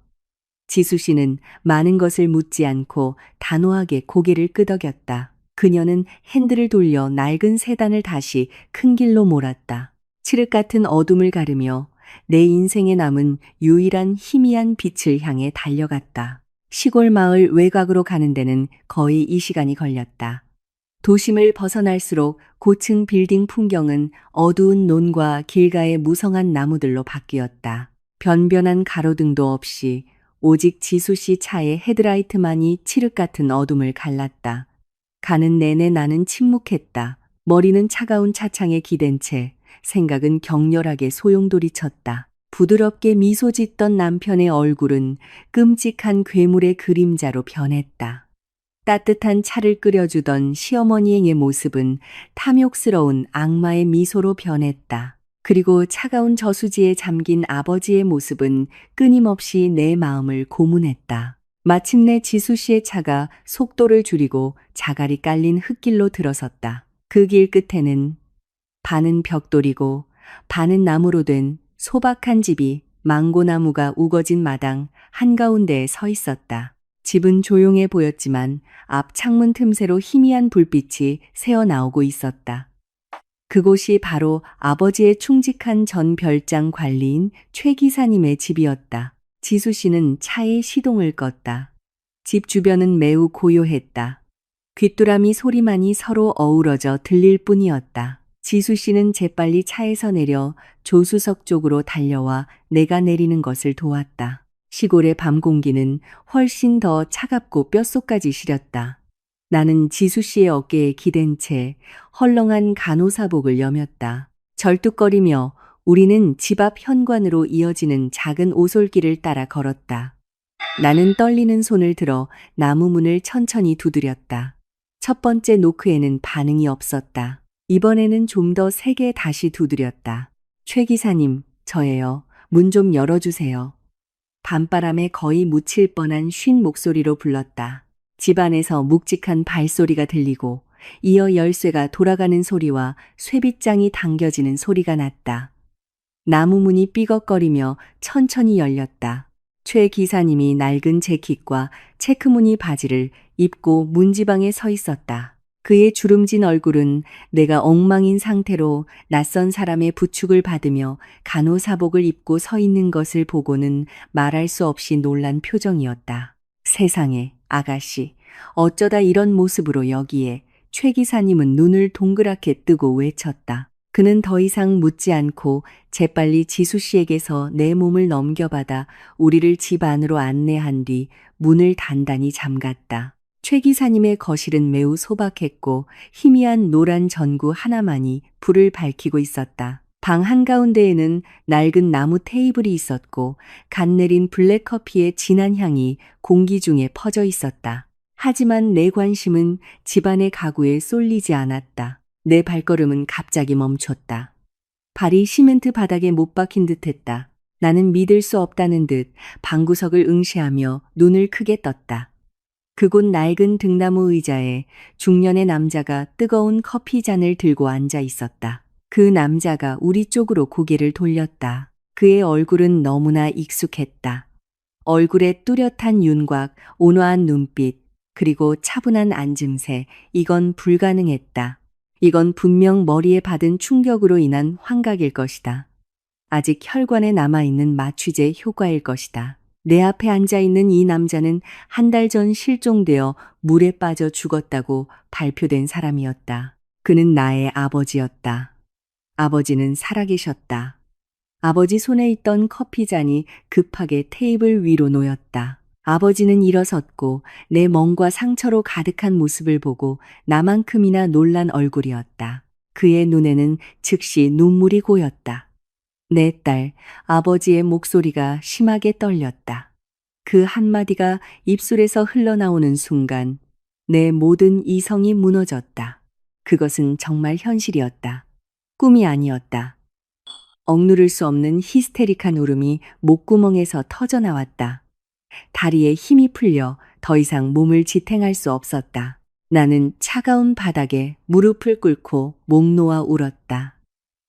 지수 씨는 많은 것을 묻지 않고 단호하게 고개를 끄덕였다. 그녀는 핸들을 돌려 낡은 세단을 다시 큰 길로 몰았다. 칠흑 같은 어둠을 가르며 내 인생에 남은 유일한 희미한 빛을 향해 달려갔다. 시골 마을 외곽으로 가는 데는 거의 이 시간이 걸렸다. 도심을 벗어날수록 고층 빌딩 풍경은 어두운 논과 길가의 무성한 나무들로 바뀌었다. 변변한 가로등도 없이 오직 지수 씨 차의 헤드라이트만이 칠흑 같은 어둠을 갈랐다. 가는 내내 나는 침묵했다. 머리는 차가운 차창에 기댄 채 생각은 격렬하게 소용돌이쳤다. 부드럽게 미소 짓던 남편의 얼굴은 끔찍한 괴물의 그림자로 변했다. 따뜻한 차를 끓여주던 시어머니의 모습은 탐욕스러운 악마의 미소로 변했다. 그리고 차가운 저수지에 잠긴 아버지의 모습은 끊임없이 내 마음을 고문했다. 마침내 지수 씨의 차가 속도를 줄이고 자갈이 깔린 흙길로 들어섰다. 그 길 끝에는 반은 벽돌이고 반은 나무로 된 소박한 집이 망고나무가 우거진 마당 한가운데에 서 있었다. 집은 조용해 보였지만 앞 창문 틈새로 희미한 불빛이 새어나오고 있었다. 그곳이 바로 아버지의 충직한 전 별장 관리인 최 기사님의 집이었다. 지수 씨는 차에 시동을 껐다. 집 주변은 매우 고요했다. 귀뚜라미 소리만이 서로 어우러져 들릴 뿐이었다. 지수 씨는 재빨리 차에서 내려 조수석 쪽으로 달려와 내가 내리는 것을 도왔다. 시골의 밤 공기는 훨씬 더 차갑고 뼛속까지 시렸다. 나는 지수 씨의 어깨에 기댄 채 헐렁한 간호사복을 여몄다. 절뚝거리며 우리는 집 앞 현관으로 이어지는 작은 오솔길을 따라 걸었다. 나는 떨리는 손을 들어 나무 문을 천천히 두드렸다. 첫 번째 노크에는 반응이 없었다. 이번에는 좀 더 세게 다시 두드렸다. 최 기사님, 저예요. 문 좀 열어주세요. 밤바람에 거의 묻힐 뻔한 쉰 목소리로 불렀다. 집 안에서 묵직한 발소리가 들리고 이어 열쇠가 돌아가는 소리와 쇠빗장이 당겨지는 소리가 났다. 나무 문이 삐걱거리며 천천히 열렸다. 최 기사님이 낡은 재킷과 체크무늬 바지를 입고 문지방에 서 있었다. 그의 주름진 얼굴은 내가 엉망인 상태로 낯선 사람의 부축을 받으며 간호사복을 입고 서 있는 것을 보고는 말할 수 없이 놀란 표정이었다. 세상에, 아가씨, 어쩌다 이런 모습으로 여기에. 최 기사님은 눈을 동그랗게 뜨고 외쳤다. 그는 더 이상 묻지 않고 재빨리 지수 씨에게서 내 몸을 넘겨받아 우리를 집 안으로 안내한 뒤 문을 단단히 잠갔다. 최 기사님의 거실은 매우 소박했고 희미한 노란 전구 하나만이 불을 밝히고 있었다. 방 한가운데에는 낡은 나무 테이블이 있었고 갓 내린 블랙커피의 진한 향이 공기 중에 퍼져 있었다. 하지만 내 관심은 집안의 가구에 쏠리지 않았다. 내 발걸음은 갑자기 멈췄다. 발이 시멘트 바닥에 못 박힌 듯했다. 나는 믿을 수 없다는 듯 방구석을 응시하며 눈을 크게 떴다. 그곳 낡은 등나무 의자에 중년의 남자가 뜨거운 커피 잔을 들고 앉아 있었다. 그 남자가 우리 쪽으로 고개를 돌렸다. 그의 얼굴은 너무나 익숙했다. 얼굴에 뚜렷한 윤곽, 온화한 눈빛, 그리고 차분한 앉음새, 이건 불가능했다. 이건 분명 머리에 받은 충격으로 인한 환각일 것이다. 아직 혈관에 남아있는 마취제 효과일 것이다. 내 앞에 앉아있는 이 남자는 한 달 전 실종되어 물에 빠져 죽었다고 발표된 사람이었다. 그는 나의 아버지였다. 아버지는 살아계셨다. 아버지 손에 있던 커피잔이 급하게 테이블 위로 놓였다. 아버지는 일어섰고 내 멍과 상처로 가득한 모습을 보고 나만큼이나 놀란 얼굴이었다. 그의 눈에는 즉시 눈물이 고였다. 내 딸, 아버지의 목소리가 심하게 떨렸다. 그 한마디가 입술에서 흘러나오는 순간 내 모든 이성이 무너졌다. 그것은 정말 현실이었다. 꿈이 아니었다. 억누를 수 없는 히스테릭한 울음이 목구멍에서 터져나왔다. 다리에 힘이 풀려 더 이상 몸을 지탱할 수 없었다. 나는 차가운 바닥에 무릎을 꿇고 목 놓아 울었다.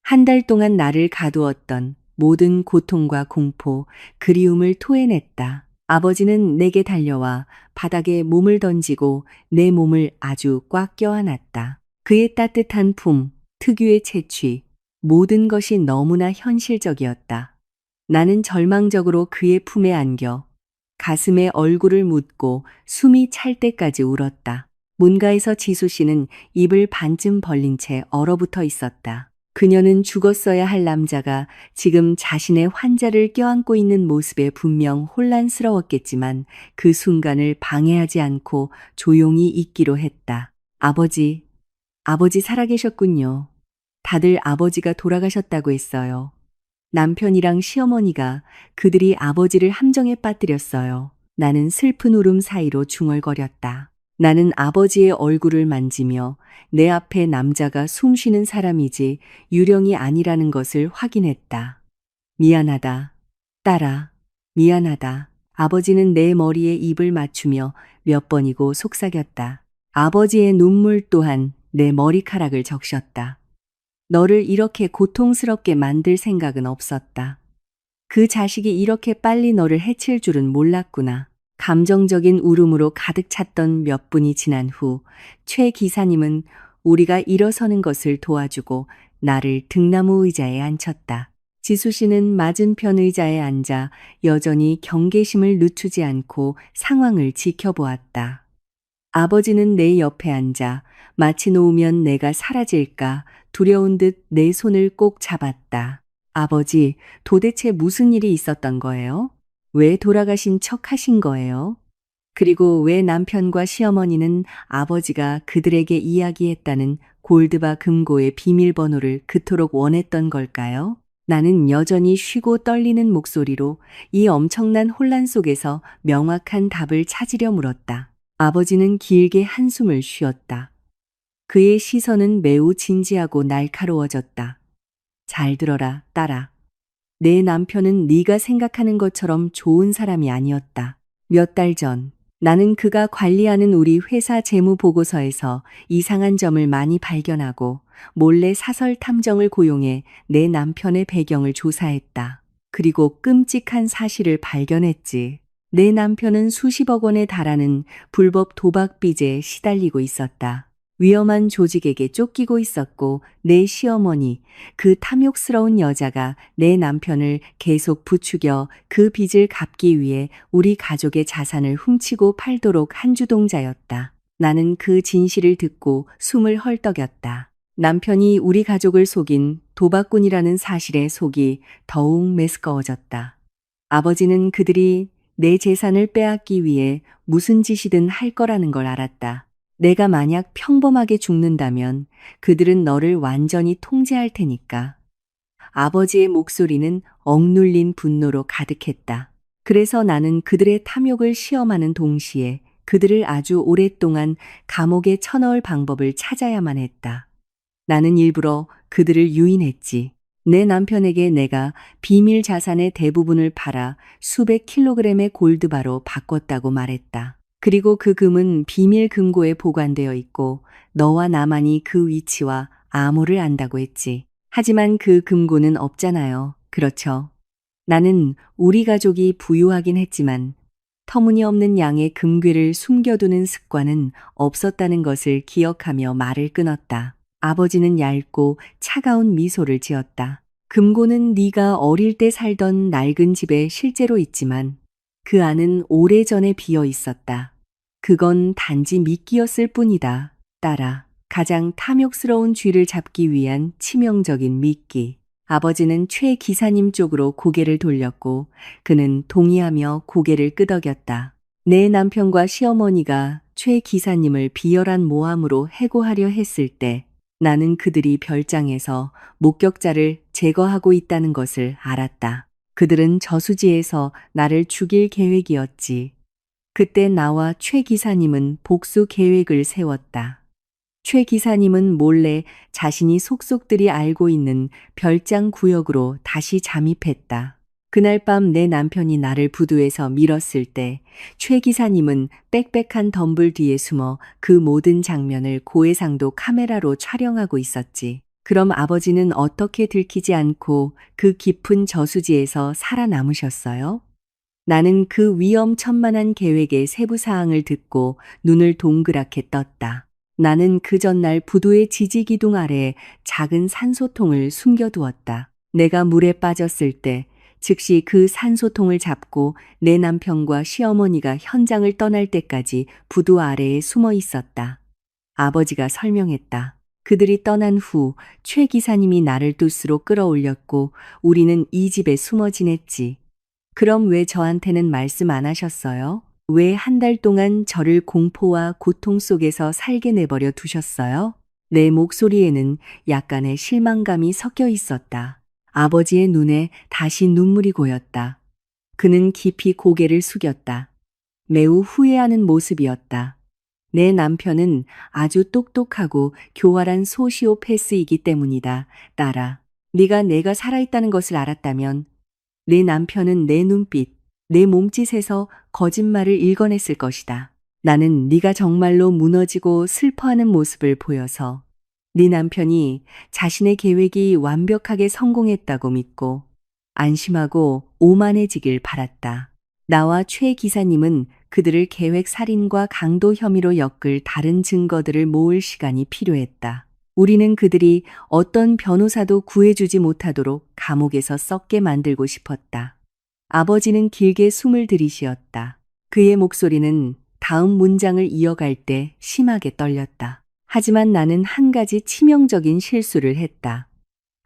한 달 동안 나를 가두었던 모든 고통과 공포, 그리움을 토해냈다. 아버지는 내게 달려와 바닥에 몸을 던지고 내 몸을 아주 꽉 껴안았다. 그의 따뜻한 품, 특유의 채취, 모든 것이 너무나 현실적이었다. 나는 절망적으로 그의 품에 안겨 가슴에 얼굴을 묻고 숨이 찰 때까지 울었다. 문가에서 지수 씨는 입을 반쯤 벌린 채 얼어붙어 있었다. 그녀는 죽었어야 할 남자가 지금 자신의 환자를 껴안고 있는 모습에 분명 혼란스러웠겠지만 그 순간을 방해하지 않고 조용히 있기로 했다. 아버지 살아계셨군요. 다들 아버지가 돌아가셨다고 했어요. 남편이랑 시어머니가 그들이 아버지를 함정에 빠뜨렸어요. 나는 슬픈 울음 사이로 중얼거렸다. 나는 아버지의 얼굴을 만지며 내 앞에 남자가 숨쉬는 사람이지 유령이 아니라는 것을 확인했다. 미안하다. 딸아, 미안하다. 아버지는 내 머리에 입을 맞추며 몇 번이고 속삭였다. 아버지의 눈물 또한 내 머리카락을 적셨다. 너를 이렇게 고통스럽게 만들 생각은 없었다. 그 자식이 이렇게 빨리 너를 해칠 줄은 몰랐구나. 감정적인 울음으로 가득 찼던 몇 분이 지난 후 최 기사님은 우리가 일어서는 것을 도와주고 나를 등나무 의자에 앉혔다. 지수 씨는 맞은편 의자에 앉아 여전히 경계심을 늦추지 않고 상황을 지켜보았다. 아버지는 내 옆에 앉아 마치 놓으면 내가 사라질까 두려운 듯 내 손을 꼭 잡았다. 아버지, 도대체 무슨 일이 있었던 거예요? 왜 돌아가신 척 하신 거예요? 그리고 왜 남편과 시어머니는 아버지가 그들에게 이야기했다는 골드바 금고의 비밀번호를 그토록 원했던 걸까요? 나는 여전히 쉬고 떨리는 목소리로 이 엄청난 혼란 속에서 명확한 답을 찾으려 물었다. 아버지는 길게 한숨을 쉬었다. 그의 시선은 매우 진지하고 날카로워졌다. 잘 들어라, 딸아. 내 남편은 네가 생각하는 것처럼 좋은 사람이 아니었다. 몇 달 전, 나는 그가 관리하는 우리 회사 재무 보고서에서 이상한 점을 많이 발견하고 몰래 사설 탐정을 고용해 내 남편의 배경을 조사했다. 그리고 끔찍한 사실을 발견했지. 내 남편은 수십억 원에 달하는 불법 도박 빚에 시달리고 있었다. 위험한 조직에게 쫓기고 있었고 내 시어머니, 그 탐욕스러운 여자가 내 남편을 계속 부추겨 그 빚을 갚기 위해 우리 가족의 자산을 훔치고 팔도록 한 주동자였다. 나는 그 진실을 듣고 숨을 헐떡였다. 남편이 우리 가족을 속인 도박꾼이라는 사실에 속이 더욱 메스꺼워졌다. 아버지는 그들이 내 재산을 빼앗기 위해 무슨 짓이든 할 거라는 걸 알았다. 내가 만약 평범하게 죽는다면 그들은 너를 완전히 통제할 테니까. 아버지의 목소리는 억눌린 분노로 가득했다. 그래서 나는 그들의 탐욕을 시험하는 동시에 그들을 아주 오랫동안 감옥에 쳐넣을 방법을 찾아야만 했다. 나는 일부러 그들을 유인했지. 내 남편에게 내가 비밀 자산의 대부분을 팔아 수백 킬로그램의 골드바로 바꿨다고 말했다. 그리고 그 금은 비밀 금고에 보관되어 있고 너와 나만이 그 위치와 암호를 안다고 했지. 하지만 그 금고는 없잖아요. 그렇죠? 나는 우리 가족이 부유하긴 했지만 터무니없는 양의 금괴를 숨겨두는 습관은 없었다는 것을 기억하며 말을 끊었다. 아버지는 얇고 차가운 미소를 지었다. 금고는 네가 어릴 때 살던 낡은 집에 실제로 있지만 그 안은 오래전에 비어 있었다. 그건 단지 미끼였을 뿐이다. 딸아, 가장 탐욕스러운 쥐를 잡기 위한 치명적인 미끼. 아버지는 최 기사님 쪽으로 고개를 돌렸고 그는 동의하며 고개를 끄덕였다. 내 남편과 시어머니가 최 기사님을 비열한 모함으로 해고하려 했을 때 나는 그들이 별장에서 목격자를 제거하고 있다는 것을 알았다. 그들은 저수지에서 나를 죽일 계획이었지. 그때 나와 최 기사님은 복수 계획을 세웠다. 최 기사님은 몰래 자신이 속속들이 알고 있는 별장 구역으로 다시 잠입했다. 그날 밤 내 남편이 나를 부두에서 밀었을 때 최 기사님은 빽빽한 덤불 뒤에 숨어 그 모든 장면을 고해상도 카메라로 촬영하고 있었지. 그럼 아버지는 어떻게 들키지 않고 그 깊은 저수지에서 살아남으셨어요? 나는 그 위험천만한 계획의 세부 사항을 듣고 눈을 동그랗게 떴다. 나는 그 전날 부두의 지지기둥 아래 작은 산소통을 숨겨두었다. 내가 물에 빠졌을 때 즉시 그 산소통을 잡고 내 남편과 시어머니가 현장을 떠날 때까지 부두 아래에 숨어 있었다. 아버지가 설명했다. 그들이 떠난 후 최 기사님이 나를 돛으로 끌어올렸고 우리는 이 집에 숨어 지냈지. 그럼 왜 저한테는 말씀 안 하셨어요? 왜 한 달 동안 저를 공포와 고통 속에서 살게 내버려 두셨어요? 내 목소리에는 약간의 실망감이 섞여 있었다. 아버지의 눈에 다시 눈물이 고였다. 그는 깊이 고개를 숙였다. 매우 후회하는 모습이었다. 내 남편은 아주 똑똑하고 교활한 소시오패스이기 때문이다. 딸아, 네가 내가 살아있다는 것을 알았다면 내 남편은 내 눈빛, 내 몸짓에서 거짓말을 읽어냈을 것이다. 나는 네가 정말로 무너지고 슬퍼하는 모습을 보여서 네 남편이 자신의 계획이 완벽하게 성공했다고 믿고 안심하고 오만해지길 바랐다. 나와 최 기사님은 그들을 계획 살인과 강도 혐의로 엮을 다른 증거들을 모을 시간이 필요했다. 우리는 그들이 어떤 변호사도 구해주지 못하도록 감옥에서 썩게 만들고 싶었다. 아버지는 길게 숨을 들이쉬었다. 그의 목소리는 다음 문장을 이어갈 때 심하게 떨렸다. 하지만 나는 한 가지 치명적인 실수를 했다.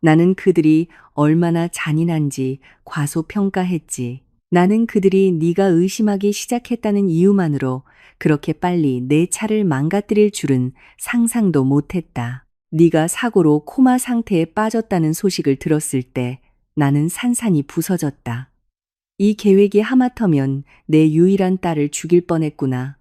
나는 그들이 얼마나 잔인한지 과소평가했지. 나는 그들이 네가 의심하기 시작했다는 이유만으로 그렇게 빨리 내 차를 망가뜨릴 줄은 상상도 못했다. 네가 사고로 코마 상태에 빠졌다는 소식을 들었을 때 나는 산산이 부서졌다. 이 계획이 하마터면 내 유일한 딸을 죽일 뻔했구나.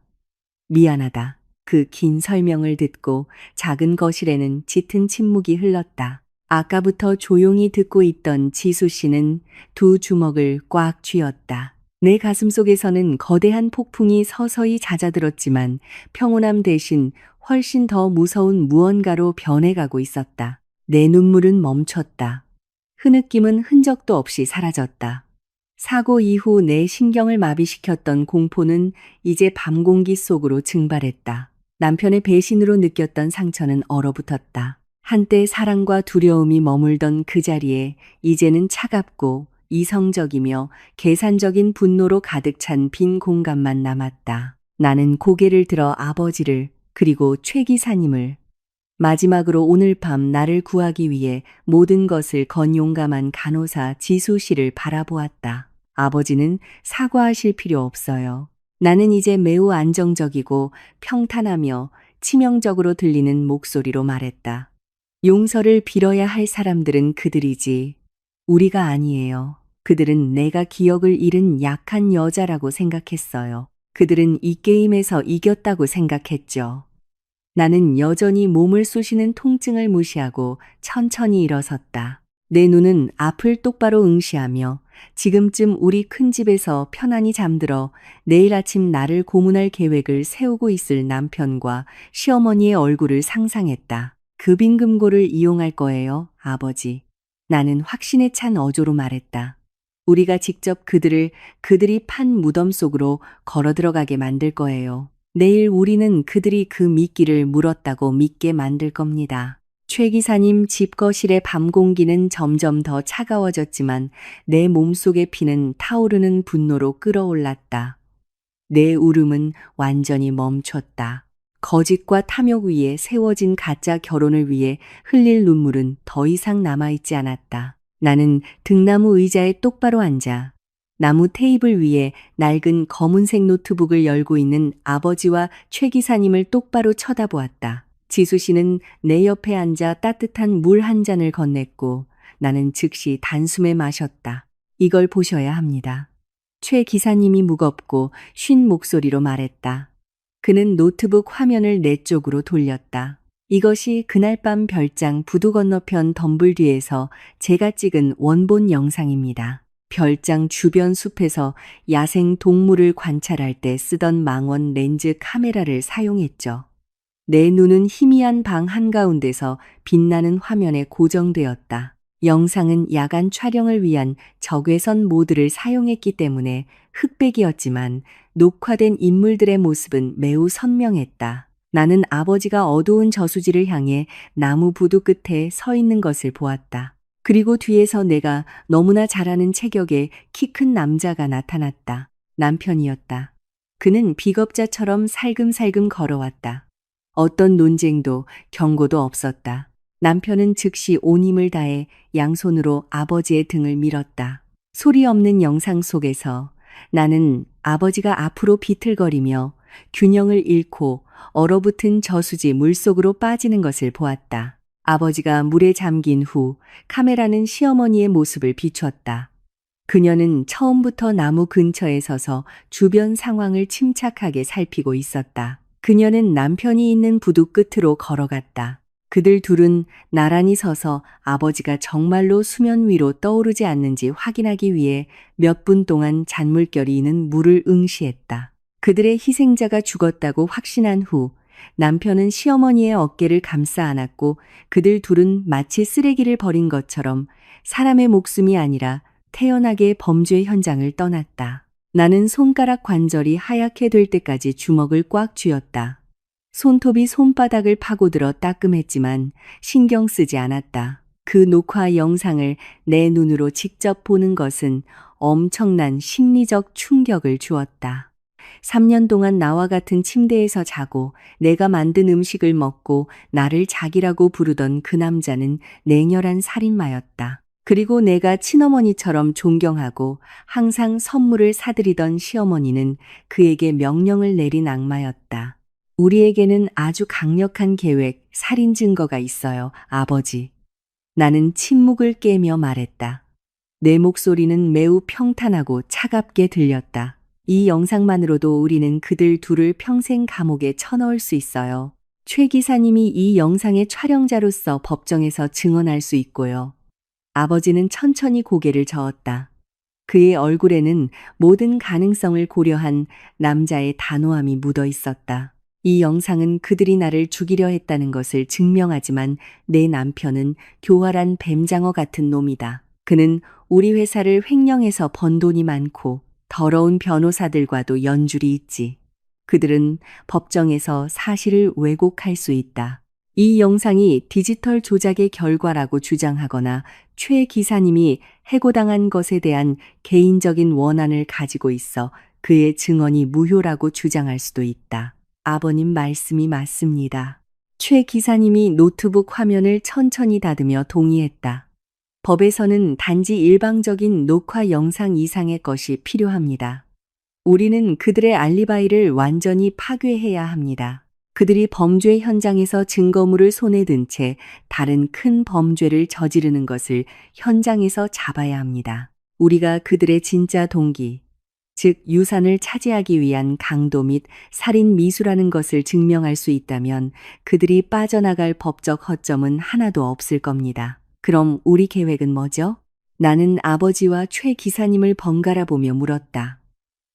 미안하다. 그 긴 설명을 듣고 작은 거실에는 짙은 침묵이 흘렀다. 아까부터 조용히 듣고 있던 지수 씨는 두 주먹을 꽉 쥐었다. 내 가슴 속에서는 거대한 폭풍이 서서히 잦아들었지만 평온함 대신 훨씬 더 무서운 무언가로 변해가고 있었다. 내 눈물은 멈췄다. 흐느낌은 흔적도 없이 사라졌다. 사고 이후 내 신경을 마비시켰던 공포는 이제 밤 공기 속으로 증발했다. 남편의 배신으로 느꼈던 상처는 얼어붙었다. 한때 사랑과 두려움이 머물던 그 자리에 이제는 차갑고 이성적이며 계산적인 분노로 가득 찬 빈 공간만 남았다. 나는 고개를 들어 아버지를 그리고 최 기사님을 마지막으로 오늘 밤 나를 구하기 위해 모든 것을 건 용감한 간호사 지수 씨를 바라보았다. 아버지는 사과하실 필요 없어요. 나는 이제 매우 안정적이고 평탄하며 치명적으로 들리는 목소리로 말했다. 용서를 빌어야 할 사람들은 그들이지. 우리가 아니에요. 그들은 내가 기억을 잃은 약한 여자라고 생각했어요. 그들은 이 게임에서 이겼다고 생각했죠. 나는 여전히 몸을 쑤시는 통증을 무시하고 천천히 일어섰다. 내 눈은 앞을 똑바로 응시하며 지금쯤 우리 큰 집에서 편안히 잠들어 내일 아침 나를 고문할 계획을 세우고 있을 남편과 시어머니의 얼굴을 상상했다. 그 빈금고를 이용할 거예요, 아버지. 나는 확신에 찬 어조로 말했다. 우리가 직접 그들이 판 무덤 속으로 걸어 들어가게 만들 거예요. 내일 우리는 그들이 그 미끼를 물었다고 믿게 만들 겁니다. 최 기사님 집 거실의 밤 공기는 점점 더 차가워졌지만 내 몸속의 피는 타오르는 분노로 끓어올랐다. 내 울음은 완전히 멈췄다. 거짓과 탐욕 위에 세워진 가짜 결혼을 위해 흘릴 눈물은 더 이상 남아있지 않았다. 나는 등나무 의자에 똑바로 앉아 나무 테이블 위에 낡은 검은색 노트북을 열고 있는 아버지와 최 기사님을 똑바로 쳐다보았다. 지수 씨는 내 옆에 앉아 따뜻한 물 한 잔을 건넸고 나는 즉시 단숨에 마셨다. 이걸 보셔야 합니다. 최 기사님이 무겁고 쉰 목소리로 말했다. 그는 노트북 화면을 내 쪽으로 돌렸다. 이것이 그날 밤 별장 부두 건너편 덤불 뒤에서 제가 찍은 원본 영상입니다. 별장 주변 숲에서 야생 동물을 관찰할 때 쓰던 망원 렌즈 카메라를 사용했죠. 내 눈은 희미한 방 한가운데서 빛나는 화면에 고정되었다. 영상은 야간 촬영을 위한 적외선 모드를 사용했기 때문에 흑백이었지만 녹화된 인물들의 모습은 매우 선명했다. 나는 아버지가 어두운 저수지를 향해 나무 부두 끝에 서 있는 것을 보았다. 그리고 뒤에서 내가 너무나 잘 아는 체격의 키 큰 남자가 나타났다. 남편이었다. 그는 비겁자처럼 살금살금 걸어왔다. 어떤 논쟁도 경고도 없었다. 남편은 즉시 온 힘을 다해 양손으로 아버지의 등을 밀었다. 소리 없는 영상 속에서 나는 아버지가 앞으로 비틀거리며 균형을 잃고 얼어붙은 저수지 물속으로 빠지는 것을 보았다. 아버지가 물에 잠긴 후 카메라는 시어머니의 모습을 비추었다. 그녀는 처음부터 나무 근처에 서서 주변 상황을 침착하게 살피고 있었다. 그녀는 남편이 있는 부두 끝으로 걸어갔다. 그들 둘은 나란히 서서 아버지가 정말로 수면 위로 떠오르지 않는지 확인하기 위해 몇 분 동안 잔물결이 있는 물을 응시했다. 그들의 희생자가 죽었다고 확신한 후 남편은 시어머니의 어깨를 감싸 안았고 그들 둘은 마치 쓰레기를 버린 것처럼 사람의 목숨이 아니라 태연하게 범죄 현장을 떠났다. 나는 손가락 관절이 하얗게 될 때까지 주먹을 꽉 쥐었다. 손톱이 손바닥을 파고들어 따끔했지만 신경 쓰지 않았다. 그 녹화 영상을 내 눈으로 직접 보는 것은 엄청난 심리적 충격을 주었다. 3년 동안 나와 같은 침대에서 자고 내가 만든 음식을 먹고 나를 자기라고 부르던 그 남자는 냉혈한 살인마였다. 그리고 내가 친어머니처럼 존경하고 항상 선물을 사드리던 시어머니는 그에게 명령을 내린 악마였다. 우리에게는 아주 강력한 계획, 살인 증거가 있어요, 아버지. 나는 침묵을 깨며 말했다. 내 목소리는 매우 평탄하고 차갑게 들렸다. 이 영상만으로도 우리는 그들 둘을 평생 감옥에 쳐넣을 수 있어요. 최 기사님이 이 영상의 촬영자로서 법정에서 증언할 수 있고요. 아버지는 천천히 고개를 저었다. 그의 얼굴에는 모든 가능성을 고려한 남자의 단호함이 묻어 있었다. 이 영상은 그들이 나를 죽이려 했다는 것을 증명하지만 내 남편은 교활한 뱀장어 같은 놈이다. 그는 우리 회사를 횡령해서 번 돈이 많고 더러운 변호사들과도 연줄이 있지. 그들은 법정에서 사실을 왜곡할 수 있다. 이 영상이 디지털 조작의 결과라고 주장하거나 최 기사님이 해고당한 것에 대한 개인적인 원한을 가지고 있어 그의 증언이 무효라고 주장할 수도 있다. 아버님 말씀이 맞습니다. 최 기사님이 노트북 화면을 천천히 닫으며 동의했다. 법에서는 단지 일방적인 녹화 영상 이상의 것이 필요합니다. 우리는 그들의 알리바이를 완전히 파괴해야 합니다. 그들이 범죄 현장에서 증거물을 손에 든 채 다른 큰 범죄를 저지르는 것을 현장에서 잡아야 합니다. 우리가 그들의 진짜 동기, 즉 유산을 차지하기 위한 강도 및 살인 미수라는 것을 증명할 수 있다면 그들이 빠져나갈 법적 허점은 하나도 없을 겁니다. 그럼 우리 계획은 뭐죠? 나는 아버지와 최 기사님을 번갈아 보며 물었다.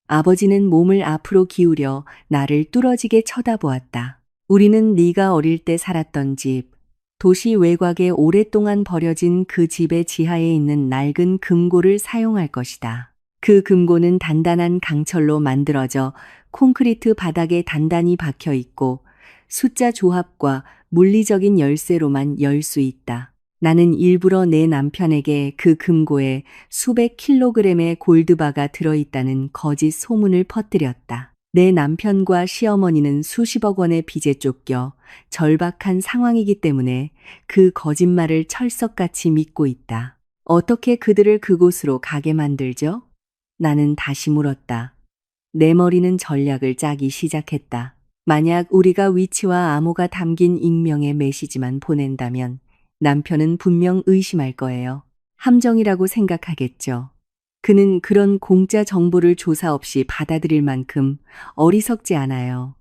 아버지는 몸을 앞으로 기울여 나를 뚫어지게 쳐다보았다. 우리는 네가 어릴 때 살았던 집, 도시 외곽에 오랫동안 버려진 그 집의 지하에 있는 낡은 금고를 사용할 것이다. 그 금고는 단단한 강철로 만들어져 콘크리트 바닥에 단단히 박혀 있고 숫자 조합과 물리적인 열쇠로만 열 수 있다. 나는 일부러 내 남편에게 그 금고에 수백 킬로그램의 골드바가 들어있다는 거짓 소문을 퍼뜨렸다. 내 남편과 시어머니는 수십억 원의 빚에 쫓겨 절박한 상황이기 때문에 그 거짓말을 철석같이 믿고 있다. 어떻게 그들을 그곳으로 가게 만들죠? 나는 다시 물었다. 내 머리는 전략을 짜기 시작했다. 만약 우리가 위치와 암호가 담긴 익명의 메시지만 보낸다면 남편은 분명 의심할 거예요. 함정이라고 생각하겠죠. 그는 그런 공짜 정보를 조사 없이 받아들일 만큼 어리석지 않아요.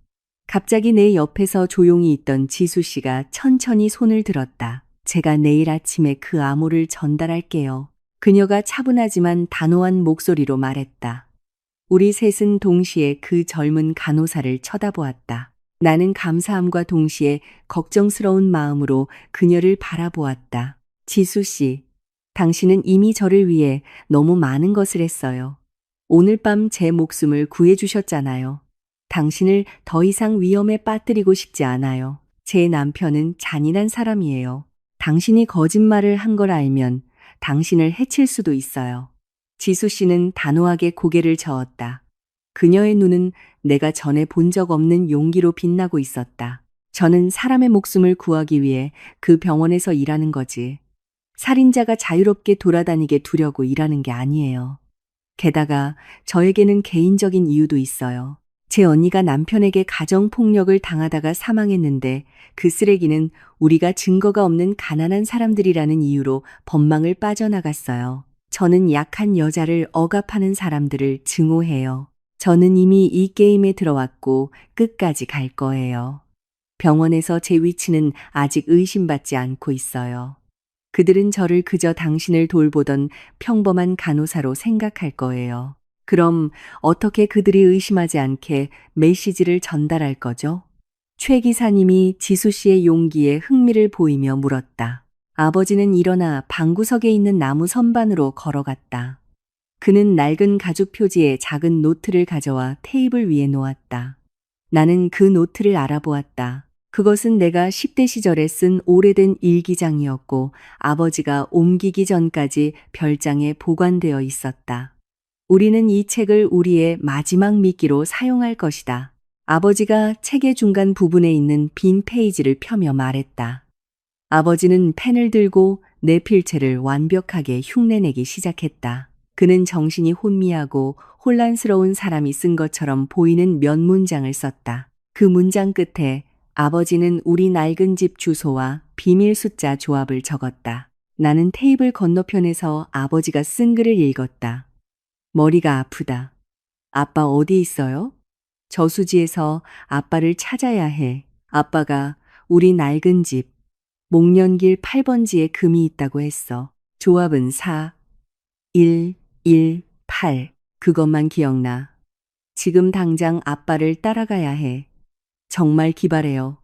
갑자기 내 옆에서 조용히 있던 지수 씨가 천천히 손을 들었다. 제가 내일 아침에 그 암호를 전달할게요. 그녀가 차분하지만 단호한 목소리로 말했다. 우리 셋은 동시에 그 젊은 간호사를 쳐다보았다. 나는 감사함과 동시에 걱정스러운 마음으로 그녀를 바라보았다. 지수 씨, 당신은 이미 저를 위해 너무 많은 것을 했어요. 오늘 밤 제 목숨을 구해주셨잖아요. 당신을 더 이상 위험에 빠뜨리고 싶지 않아요. 제 남편은 잔인한 사람이에요. 당신이 거짓말을 한 걸 알면 당신을 해칠 수도 있어요. 지수 씨는 단호하게 고개를 저었다. 그녀의 눈은 내가 전에 본 적 없는 용기로 빛나고 있었다. 저는 사람의 목숨을 구하기 위해 그 병원에서 일하는 거지. 살인자가 자유롭게 돌아다니게 두려고 일하는 게 아니에요. 게다가 저에게는 개인적인 이유도 있어요. 제 언니가 남편에게 가정폭력을 당하다가 사망했는데 그 쓰레기는 우리가 증거가 없는 가난한 사람들이라는 이유로 법망을 빠져나갔어요. 저는 약한 여자를 억압하는 사람들을 증오해요. 저는 이미 이 게임에 들어왔고 끝까지 갈 거예요. 병원에서 제 위치는 아직 의심받지 않고 있어요. 그들은 저를 그저 당신을 돌보던 평범한 간호사로 생각할 거예요. 그럼 어떻게 그들이 의심하지 않게 메시지를 전달할 거죠? 최 기사님이 지수 씨의 용기에 흥미를 보이며 물었다. 아버지는 일어나 방구석에 있는 나무 선반으로 걸어갔다. 그는 낡은 가죽 표지에 작은 노트를 가져와 테이블 위에 놓았다. 나는 그 노트를 알아보았다. 그것은 내가 10대 시절에 쓴 오래된 일기장이었고 아버지가 옮기기 전까지 별장에 보관되어 있었다. 우리는 이 책을 우리의 마지막 미끼로 사용할 것이다. 아버지가 책의 중간 부분에 있는 빈 페이지를 펴며 말했다. 아버지는 펜을 들고 내 필체를 완벽하게 흉내내기 시작했다. 그는 정신이 혼미하고 혼란스러운 사람이 쓴 것처럼 보이는 몇 문장을 썼다. 그 문장 끝에 아버지는 우리 낡은 집 주소와 비밀 숫자 조합을 적었다. 나는 테이블 건너편에서 아버지가 쓴 글을 읽었다. 머리가 아프다. 아빠 어디 있어요? 저수지에서 아빠를 찾아야 해. 아빠가 우리 낡은 집, 목련길 8번지에 금이 있다고 했어. 조합은 4, 1, 1, 8. 그것만 기억나. 지금 당장 아빠를 따라가야 해. 정말 기발해요.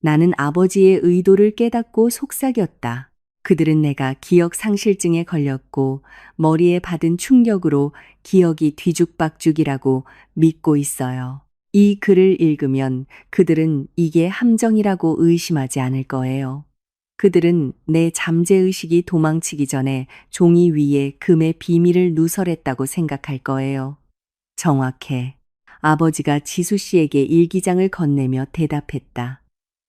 나는 아버지의 의도를 깨닫고 속삭였다. 그들은 내가 기억 상실증에 걸렸고 머리에 받은 충격으로 기억이 뒤죽박죽이라고 믿고 있어요. 이 글을 읽으면 그들은 이게 함정이라고 의심하지 않을 거예요. 그들은 내 잠재의식이 도망치기 전에 종이 위에 금의 비밀을 누설했다고 생각할 거예요. 정확해. 아버지가 지수 씨에게 일기장을 건네며 대답했다.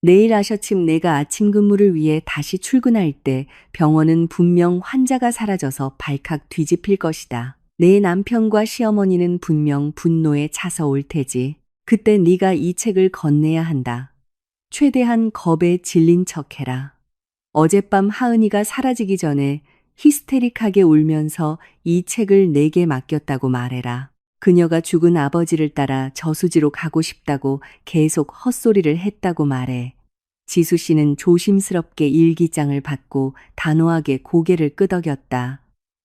내일 아셔침 내가 아침 근무를 위해 다시 출근할 때 병원은 분명 환자가 사라져서 발칵 뒤집힐 것이다. 내 남편과 시어머니는 분명 분노에 차서 올 테지. 그때 네가 이 책을 건네야 한다. 최대한 겁에 질린 척해라. 어젯밤 하은이가 사라지기 전에 히스테릭하게 울면서 이 책을 내게 맡겼다고 말해라. 그녀가 죽은 아버지를 따라 저수지로 가고 싶다고 계속 헛소리를 했다고 말해. 지수 씨는 조심스럽게 일기장을 받고 단호하게 고개를 끄덕였다.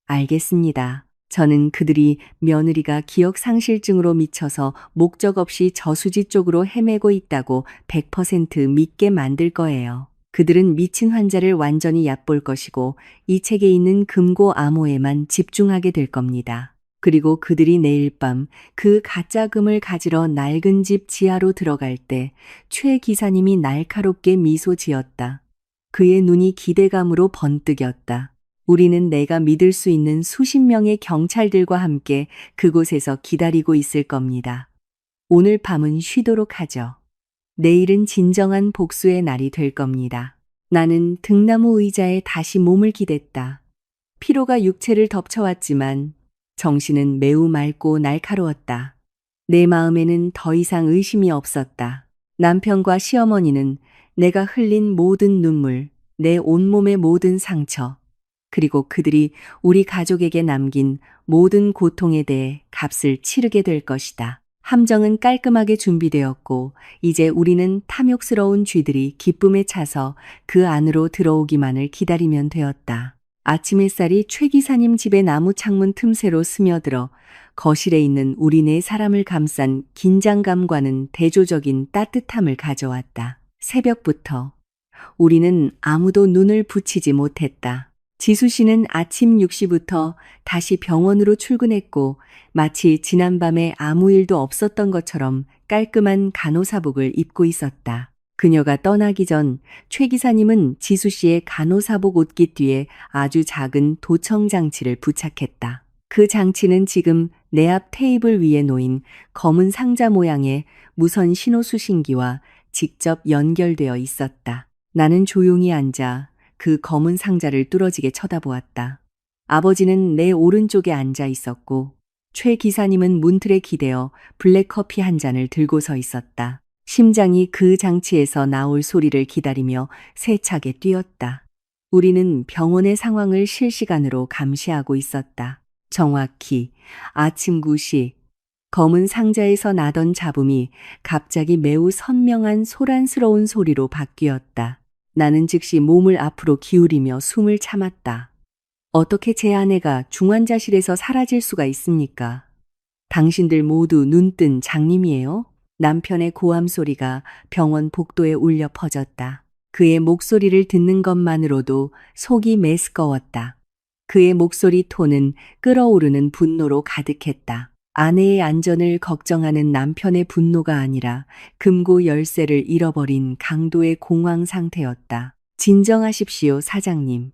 알겠습니다. 저는 그들이 며느리가 기억상실증으로 미쳐서 목적 없이 저수지 쪽으로 헤매고 있다고 100% 믿게 만들 거예요. 그들은 미친 환자를 완전히 얕볼 것이고 이 책에 있는 금고 암호에만 집중하게 될 겁니다. 그리고 그들이 내일 밤 그 가짜 금을 가지러 낡은 집 지하로 들어갈 때 최 기사님이 날카롭게 미소 지었다. 그의 눈이 기대감으로 번뜩였다. 우리는 내가 믿을 수 있는 수십 명의 경찰들과 함께 그곳에서 기다리고 있을 겁니다. 오늘 밤은 쉬도록 하죠. 내일은 진정한 복수의 날이 될 겁니다. 나는 등나무 의자에 다시 몸을 기댔다. 피로가 육체를 덮쳐왔지만 정신은 매우 맑고 날카로웠다. 내 마음에는 더 이상 의심이 없었다. 남편과 시어머니는 내가 흘린 모든 눈물, 내 온몸의 모든 상처, 그리고 그들이 우리 가족에게 남긴 모든 고통에 대해 값을 치르게 될 것이다. 함정은 깔끔하게 준비되었고 이제 우리는 탐욕스러운 쥐들이 기쁨에 차서 그 안으로 들어오기만을 기다리면 되었다. 아침 햇살이 최 기사님 집의 나무 창문 틈새로 스며들어 거실에 있는 우리 네 사람을 감싼 긴장감과는 대조적인 따뜻함을 가져왔다. 새벽부터 우리는 아무도 눈을 붙이지 못했다. 지수 씨는 아침 6시부터 다시 병원으로 출근했고 마치 지난밤에 아무 일도 없었던 것처럼 깔끔한 간호사복을 입고 있었다. 그녀가 떠나기 전 최 기사님은 지수 씨의 간호사복 옷깃 뒤에 아주 작은 도청 장치를 부착했다. 그 장치는 지금 내 앞 테이블 위에 놓인 검은 상자 모양의 무선 신호 수신기와 직접 연결되어 있었다. 나는 조용히 앉아 그 검은 상자를 뚫어지게 쳐다보았다. 아버지는 내 오른쪽에 앉아 있었고 최 기사님은 문틀에 기대어 블랙커피 한 잔을 들고 서 있었다. 심장이 그 장치에서 나올 소리를 기다리며 세차게 뛰었다. 우리는 병원의 상황을 실시간으로 감시하고 있었다. 정확히 아침 9시 검은 상자에서 나던 잡음이 갑자기 매우 선명한 소란스러운 소리로 바뀌었다. 나는 즉시 몸을 앞으로 기울이며 숨을 참았다. 어떻게 제 아내가 중환자실에서 사라질 수가 있습니까? 당신들 모두 눈뜬 장님이에요? 남편의 고함 소리가 병원 복도에 울려 퍼졌다. 그의 목소리를 듣는 것만으로도 속이 메스꺼웠다. 그의 목소리 톤은 끓어오르는 분노로 가득했다. 아내의 안전을 걱정하는 남편의 분노가 아니라 금고 열쇠를 잃어버린 강도의 공황 상태였다. 진정하십시오, 사장님.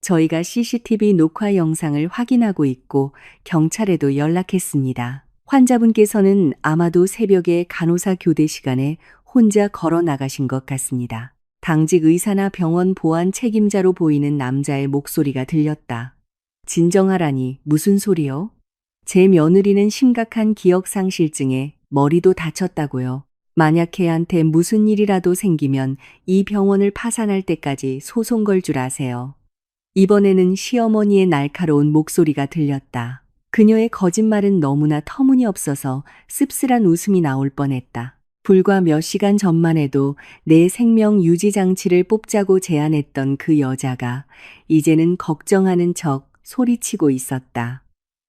저희가 CCTV 녹화 영상을 확인하고 있고 경찰에도 연락했습니다. 환자분께서는 아마도 새벽에 간호사 교대 시간에 혼자 걸어 나가신 것 같습니다. 당직 의사나 병원 보안 책임자로 보이는 남자의 목소리가 들렸다. 진정하라니 무슨 소리요? 제 며느리는 심각한 기억상실증에 머리도 다쳤다고요. 만약 걔한테 무슨 일이라도 생기면 이 병원을 파산할 때까지 소송 걸 줄 아세요. 이번에는 시어머니의 날카로운 목소리가 들렸다. 그녀의 거짓말은 너무나 터무니없어서 씁쓸한 웃음이 나올 뻔했다. 불과 몇 시간 전만 해도 내 생명 유지 장치를 뽑자고 제안했던 그 여자가 이제는 걱정하는 척 소리치고 있었다.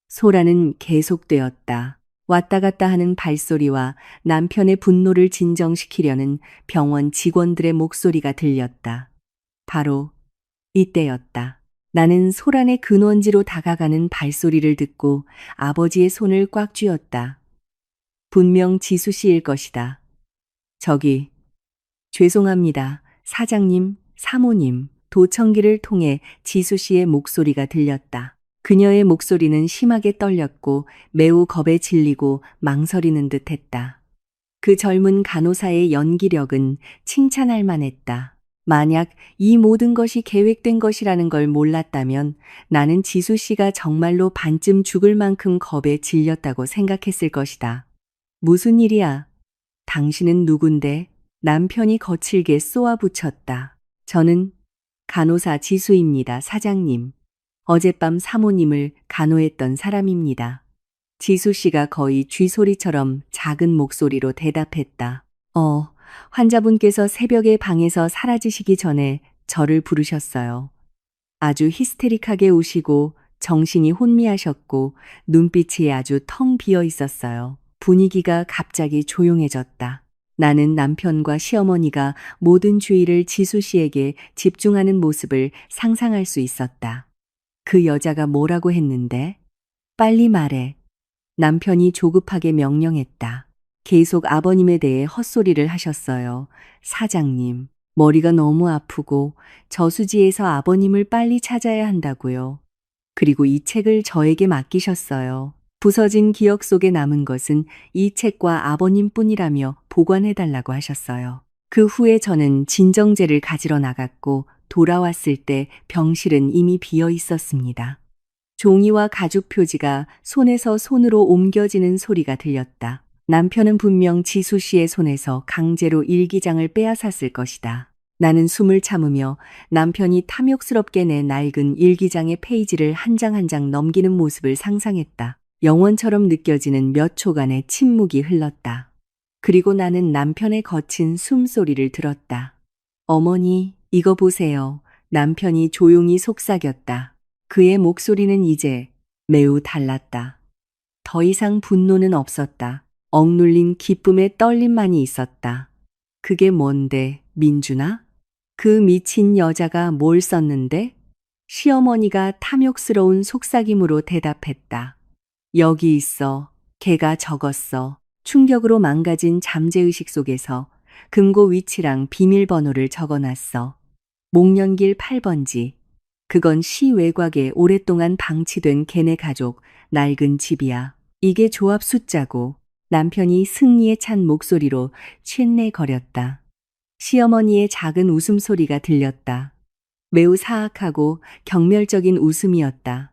소란은 계속되었다. 왔다 갔다 하는 발소리와 남편의 분노를 진정시키려는 병원 직원들의 목소리가 들렸다. 바로 이때였다. 나는 소란의 근원지로 다가가는 발소리를 듣고 아버지의 손을 꽉 쥐었다. 분명 지수 씨일 것이다. 저기, 죄송합니다. 사장님, 사모님. 도청기를 통해 지수 씨의 목소리가 들렸다. 그녀의 목소리는 심하게 떨렸고 매우 겁에 질리고 망설이는 듯 했다. 그 젊은 간호사의 연기력은 칭찬할 만했다. 만약 이 모든 것이 계획된 것이라는 걸 몰랐다면 나는 지수 씨가 정말로 반쯤 죽을 만큼 겁에 질렸다고 생각했을 것이다. 무슨 일이야? 당신은 누군데? 남편이 거칠게 쏘아붙였다. 저는 간호사 지수입니다, 사장님. 어젯밤 사모님을 간호했던 사람입니다. 지수 씨가 거의 쥐소리처럼 작은 목소리로 대답했다. 환자분께서 새벽에 방에서 사라지시기 전에 저를 부르셨어요. 아주 히스테릭하게 우시고 정신이 혼미하셨고 눈빛이 아주 텅 비어 있었어요. 분위기가 갑자기 조용해졌다. 나는 남편과 시어머니가 모든 주의를 지수 씨에게 집중하는 모습을 상상할 수 있었다. 그 여자가 뭐라고 했는데? 빨리 말해. 남편이 조급하게 명령했다. 계속 아버님에 대해 헛소리를 하셨어요. 사장님, 머리가 너무 아프고 저수지에서 아버님을 빨리 찾아야 한다고요. 그리고 이 책을 저에게 맡기셨어요. 부서진 기억 속에 남은 것은 이 책과 아버님뿐이라며 보관해달라고 하셨어요. 그 후에 저는 진정제를 가지러 나갔고 돌아왔을 때 병실은 이미 비어 있었습니다. 종이와 가죽 표지가 손에서 손으로 옮겨지는 소리가 들렸다. 남편은 분명 지수 씨의 손에서 강제로 일기장을 빼앗았을 것이다. 나는 숨을 참으며 남편이 탐욕스럽게 내 낡은 일기장의 페이지를 한 장 한 장 넘기는 모습을 상상했다. 영원처럼 느껴지는 몇 초간의 침묵이 흘렀다. 그리고 나는 남편의 거친 숨소리를 들었다. 어머니, 이거 보세요. 남편이 조용히 속삭였다. 그의 목소리는 이제 매우 달랐다. 더 이상 분노는 없었다. 억눌린 기쁨의 떨림만이 있었다. 그게 뭔데, 민준아? 그 미친 여자가 뭘 썼는데? 시어머니가 탐욕스러운 속삭임으로 대답했다. 여기 있어. 걔가 적었어. 충격으로 망가진 잠재의식 속에서 금고 위치랑 비밀번호를 적어놨어. 목련길 8번지. 그건 시 외곽에 오랫동안 방치된 걔네 가족 낡은 집이야. 이게 조합 숫자고. 남편이 승리에 찬 목소리로 쉔내거렸다. 시어머니의 작은 웃음소리가 들렸다. 매우 사악하고 경멸적인 웃음이었다.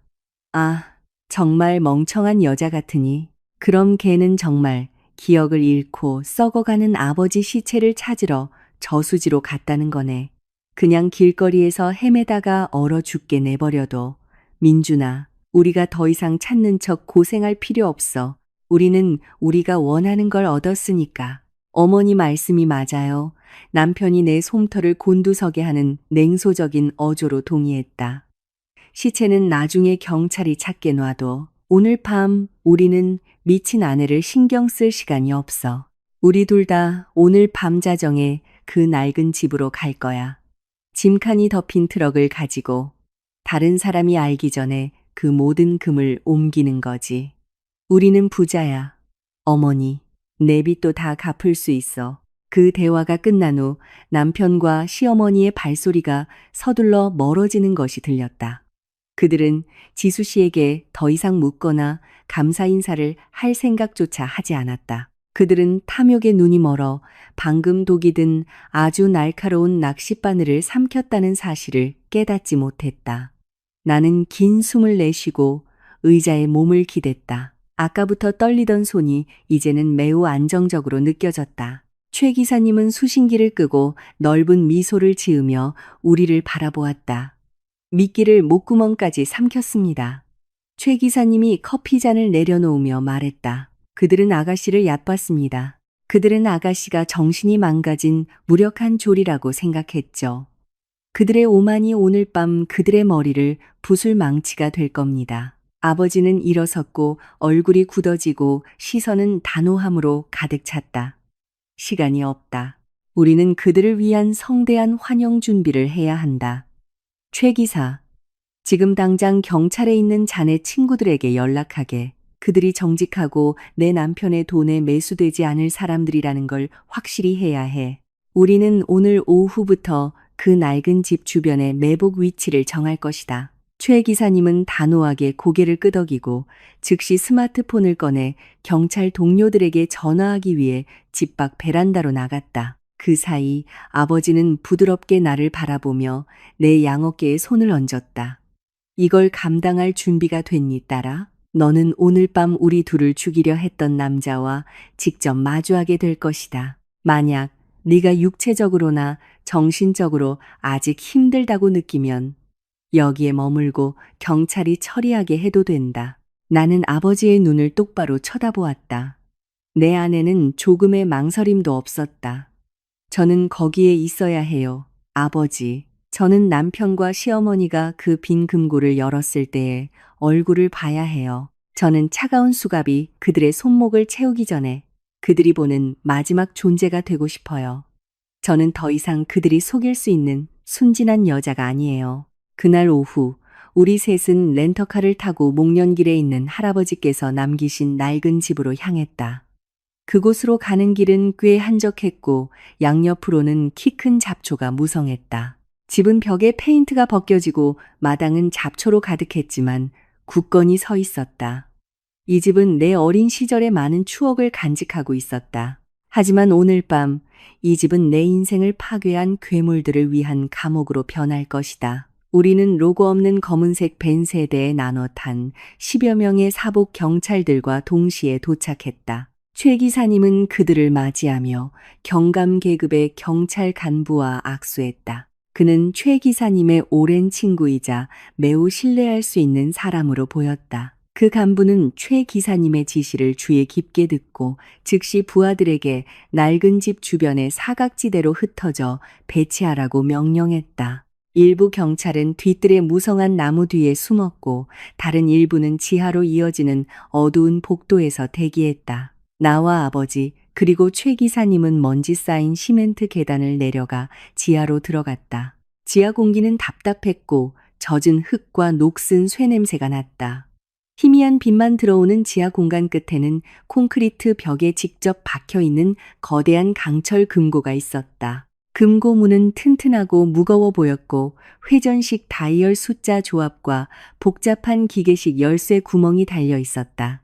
아, 정말 멍청한 여자 같으니. 그럼 걔는 정말 기억을 잃고 썩어가는 아버지 시체를 찾으러 저수지로 갔다는 거네. 그냥 길거리에서 헤매다가 얼어 죽게 내버려둬. 민준아, 우리가 더 이상 찾는 척 고생할 필요 없어. 우리는 우리가 원하는 걸 얻었으니까. 어머니 말씀이 맞아요. 남편이 내 솜털을 곤두서게 하는 냉소적인 어조로 동의했다. 시체는 나중에 경찰이 찾게 놔둬. 오늘 밤 우리는 미친 아내를 신경 쓸 시간이 없어. 우리 둘 다 오늘 밤 자정에 그 낡은 집으로 갈 거야. 짐칸이 덮인 트럭을 가지고 다른 사람이 알기 전에 그 모든 금을 옮기는 거지. 우리는 부자야. 어머니, 내 빚도 다 갚을 수 있어. 그 대화가 끝난 후 남편과 시어머니의 발소리가 서둘러 멀어지는 것이 들렸다. 그들은 지수 씨에게 더 이상 묻거나 감사 인사를 할 생각조차 하지 않았다. 그들은 탐욕에 눈이 멀어 방금 독이 든 아주 날카로운 낚싯바늘을 삼켰다는 사실을 깨닫지 못했다. 나는 긴 숨을 내쉬고 의자에 몸을 기댔다. 아까부터 떨리던 손이 이제는 매우 안정적으로 느껴졌다. 최 기사님은 수신기를 끄고 넓은 미소를 지으며 우리를 바라보았다. 미끼를 목구멍까지 삼켰습니다. 최 기사님이 커피잔을 내려놓으며 말했다. 그들은 아가씨를 얕봤습니다. 그들은 아가씨가 정신이 망가진 무력한 졸이라고 생각했죠. 그들의 오만이 오늘 밤 그들의 머리를 부술 망치가 될 겁니다. 아버지는 일어섰고 얼굴이 굳어지고 시선은 단호함으로 가득 찼다. 시간이 없다. 우리는 그들을 위한 성대한 환영 준비를 해야 한다. 최 기사, 지금 당장 경찰에 있는 자네 친구들에게 연락하게. 그들이 정직하고 내 남편의 돈에 매수되지 않을 사람들이라는 걸 확실히 해야 해. 우리는 오늘 오후부터 그 낡은 집 주변의 매복 위치를 정할 것이다. 최 기사님은 단호하게 고개를 끄덕이고 즉시 스마트폰을 꺼내 경찰 동료들에게 전화하기 위해 집 밖 베란다로 나갔다. 그 사이 아버지는 부드럽게 나를 바라보며 내 양어깨에 손을 얹었다. 이걸 감당할 준비가 됐니, 딸아? 너는 오늘 밤 우리 둘을 죽이려 했던 남자와 직접 마주하게 될 것이다. 만약 네가 육체적으로나 정신적으로 아직 힘들다고 느끼면 여기에 머물고 경찰이 처리하게 해도 된다. 나는 아버지의 눈을 똑바로 쳐다보았다. 내 안에는 조금의 망설임도 없었다. 저는 거기에 있어야 해요, 아버지. 저는 남편과 시어머니가 그 빈 금고를 열었을 때에 얼굴을 봐야 해요. 저는 차가운 수갑이 그들의 손목을 채우기 전에 그들이 보는 마지막 존재가 되고 싶어요. 저는 더 이상 그들이 속일 수 있는 순진한 여자가 아니에요. 그날 오후 우리 셋은 렌터카를 타고 목련길에 있는 할아버지께서 남기신 낡은 집으로 향했다. 그곳으로 가는 길은 꽤 한적했고 양옆으로는 키 큰 잡초가 무성했다. 집은 벽에 페인트가 벗겨지고 마당은 잡초로 가득했지만 굳건히 서 있었다. 이 집은 내 어린 시절의 많은 추억을 간직하고 있었다. 하지만 오늘 밤 이 집은 내 인생을 파괴한 괴물들을 위한 감옥으로 변할 것이다. 우리는 로고 없는 검은색 벤 세대에 나눠 탄 10여 명의 사복 경찰들과 동시에 도착했다. 최 기사님은 그들을 맞이하며 경감 계급의 경찰 간부와 악수했다. 그는 최 기사님의 오랜 친구이자 매우 신뢰할 수 있는 사람으로 보였다. 그 간부는 최 기사님의 지시를 주의 깊게 듣고 즉시 부하들에게 낡은 집 주변의 사각지대로 흩어져 배치하라고 명령했다. 일부 경찰은 뒤뜰의 무성한 나무 뒤에 숨었고 다른 일부는 지하로 이어지는 어두운 복도에서 대기했다. 나와 아버지 그리고 최 기사님은 먼지 쌓인 시멘트 계단을 내려가 지하로 들어갔다. 지하 공기는 답답했고 젖은 흙과 녹슨 쇠냄새가 났다. 희미한 빛만 들어오는 지하 공간 끝에는 콘크리트 벽에 직접 박혀 있는 거대한 강철 금고가 있었다. 금고 문은 튼튼하고 무거워 보였고 회전식 다이얼 숫자 조합과 복잡한 기계식 열쇠 구멍이 달려 있었다.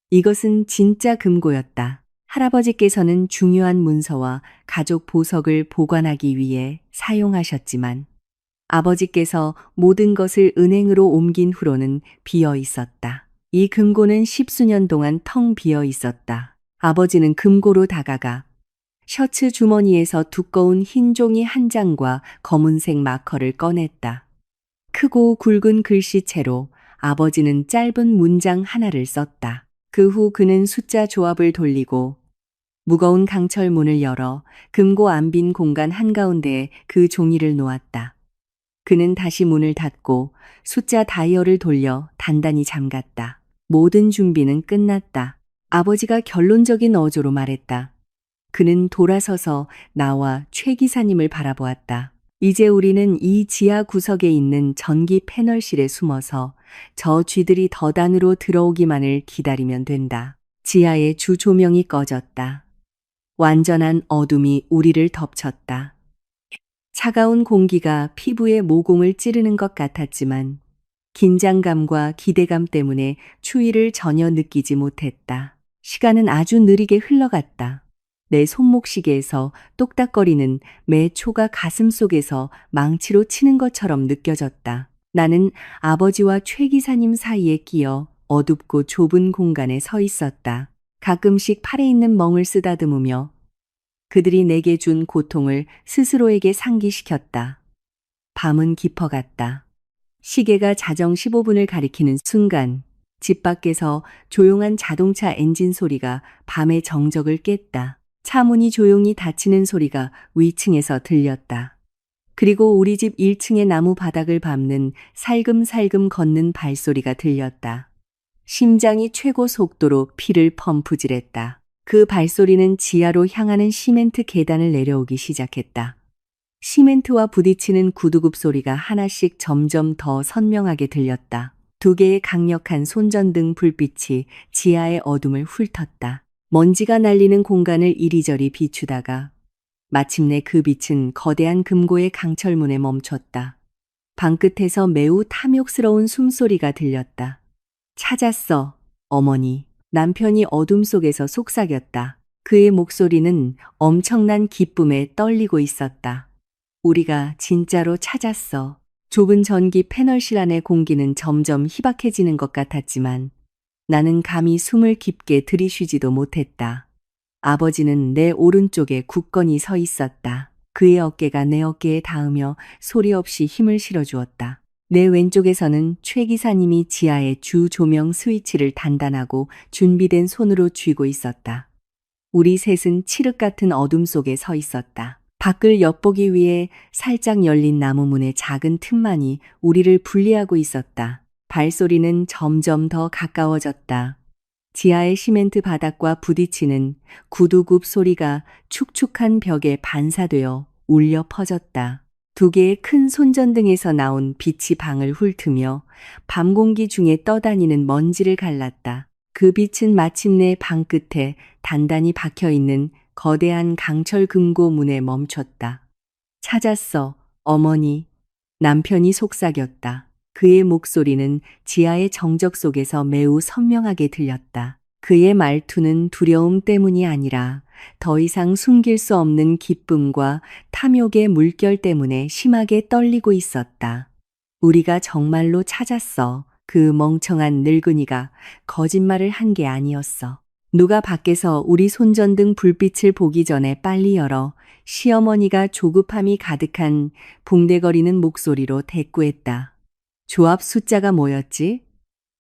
이것은 진짜 금고였다. 할아버지께서는 중요한 문서와 가족 보석을 보관하기 위해 사용하셨지만 아버지께서 모든 것을 은행으로 옮긴 후로는 비어 있었다. 이 금고는 10수년 동안 텅 비어 있었다. 아버지는 금고로 다가가 셔츠 주머니에서 두꺼운 흰 종이 한 장과 검은색 마커를 꺼냈다. 크고 굵은 글씨체로 아버지는 짧은 문장 하나를 썼다. 그 후 그는 숫자 조합을 돌리고 무거운 강철 문을 열어 금고 안 빈 공간 한가운데에 그 종이를 놓았다. 그는 다시 문을 닫고 숫자 다이얼을 돌려 단단히 잠갔다. 모든 준비는 끝났다. 아버지가 결론적인 어조로 말했다. 그는 돌아서서 나와 최 기사님을 바라보았다. 이제 우리는 이 지하 구석에 있는 전기 패널실에 숨어서 저 쥐들이 덧안으로 들어오기만을 기다리면 된다. 지하의 주 조명이 꺼졌다. 완전한 어둠이 우리를 덮쳤다. 차가운 공기가 피부에 모공을 찌르는 것 같았지만 긴장감과 기대감 때문에 추위를 전혀 느끼지 못했다. 시간은 아주 느리게 흘러갔다. 내 손목시계에서 똑딱거리는 매 초가 가슴 속에서 망치로 치는 것처럼 느껴졌다. 나는 아버지와 최 기사님 사이에 끼어 어둡고 좁은 공간에 서 있었다. 가끔씩 팔에 있는 멍을 쓰다듬으며 그들이 내게 준 고통을 스스로에게 상기시켰다. 밤은 깊어갔다. 시계가 자정 15분을 가리키는 순간 집 밖에서 조용한 자동차 엔진 소리가 밤의 정적을 깼다. 차 문이 조용히 닫히는 소리가 위층에서 들렸다. 그리고 우리 집 1층의 나무 바닥을 밟는 살금살금 걷는 발소리가 들렸다. 심장이 최고 속도로 피를 펌프질했다. 그 발소리는 지하로 향하는 시멘트 계단을 내려오기 시작했다. 시멘트와 부딪히는 구두굽 소리가 하나씩 점점 더 선명하게 들렸다. 두 개의 강력한 손전등 불빛이 지하의 어둠을 훑었다. 먼지가 날리는 공간을 이리저리 비추다가 마침내 그 빛은 거대한 금고의 강철문에 멈췄다. 방끝에서 매우 탐욕스러운 숨소리가 들렸다. 찾았어, 어머니. 남편이 어둠 속에서 속삭였다. 그의 목소리는 엄청난 기쁨에 떨리고 있었다. 우리가 진짜로 찾았어. 좁은 전기 패널실 안의 공기는 점점 희박해지는 것 같았지만 나는 감히 숨을 깊게 들이쉬지도 못했다. 아버지는 내 오른쪽에 굳건히 서 있었다. 그의 어깨가 내 어깨에 닿으며 소리 없이 힘을 실어주었다. 내 왼쪽에서는 최 기사님이 지하의 주 조명 스위치를 단단하고 준비된 손으로 쥐고 있었다. 우리 셋은 칠흑 같은 어둠 속에 서 있었다. 밖을 엿보기 위해 살짝 열린 나무 문의 작은 틈만이 우리를 분리하고 있었다. 발소리는 점점 더 가까워졌다. 지하의 시멘트 바닥과 부딪히는 구두굽 소리가 축축한 벽에 반사되어 울려 퍼졌다. 두 개의 큰 손전등에서 나온 빛이 방을 훑으며 밤 공기 중에 떠다니는 먼지를 갈랐다. 그 빛은 마침내 방 끝에 단단히 박혀있는 거대한 강철 금고 문에 멈췄다. 찾았어, 어머니. 남편이 속삭였다. 그의 목소리는 지하의 정적 속에서 매우 선명하게 들렸다. 그의 말투는 두려움 때문이 아니라 더 이상 숨길 수 없는 기쁨과 탐욕의 물결 때문에 심하게 떨리고 있었다. 우리가 정말로 찾았어. 그 멍청한 늙은이가 거짓말을 한 게 아니었어. 누가 밖에서 우리 손전등 불빛을 보기 전에 빨리 열어 시어머니가 조급함이 가득한 붕대거리는 목소리로 대꾸했다. 조합 숫자가 뭐였지?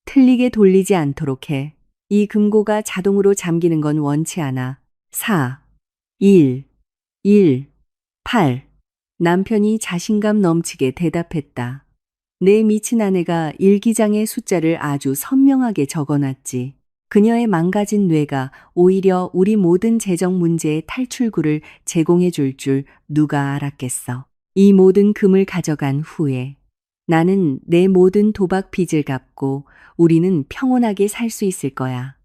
틀리게 돌리지 않도록 해. 이 금고가 자동으로 잠기는 건 원치 않아. 4, 1, 1, 8. 남편이 자신감 넘치게 대답했다. 내 미친 아내가 일기장의 숫자를 아주 선명하게 적어놨지. 그녀의 망가진 뇌가 오히려 우리 모든 재정 문제의 탈출구를 제공해 줄 누가 알았겠어. 이 모든 금을 가져간 후에 나는 내 모든 도박 빚을 갚고 우리는 평온하게 살 수 있을 거야.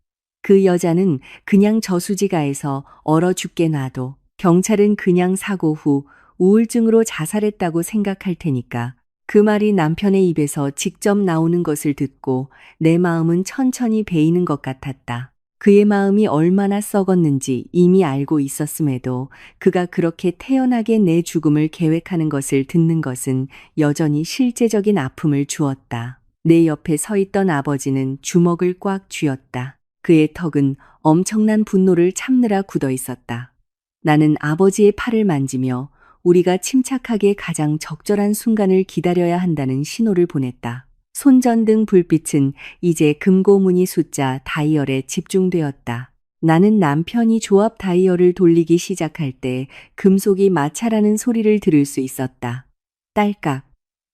그 여자는 그냥 저수지가에서 얼어 죽게 놔도 경찰은 그냥 사고 후 우울증으로 자살했다고 생각할 테니까. 그 말이 남편의 입에서 직접 나오는 것을 듣고 내 마음은 천천히 베이는 것 같았다. 그의 마음이 얼마나 썩었는지 이미 알고 있었음에도 그가 그렇게 태연하게 내 죽음을 계획하는 것을 듣는 것은 여전히 실제적인 아픔을 주었다. 내 옆에 서 있던 아버지는 주먹을 꽉 쥐었다. 그의 턱은 엄청난 분노를 참느라 굳어 있었다. 나는 아버지의 팔을 만지며 우리가 침착하게 가장 적절한 순간을 기다려야 한다는 신호를 보냈다. 손전등 불빛은 이제 금고무늬 숫자 다이얼에 집중되었다. 나는 남편이 조합 다이얼을 돌리기 시작할 때 금속이 마찰하는 소리를 들을 수 있었다. 딸깍.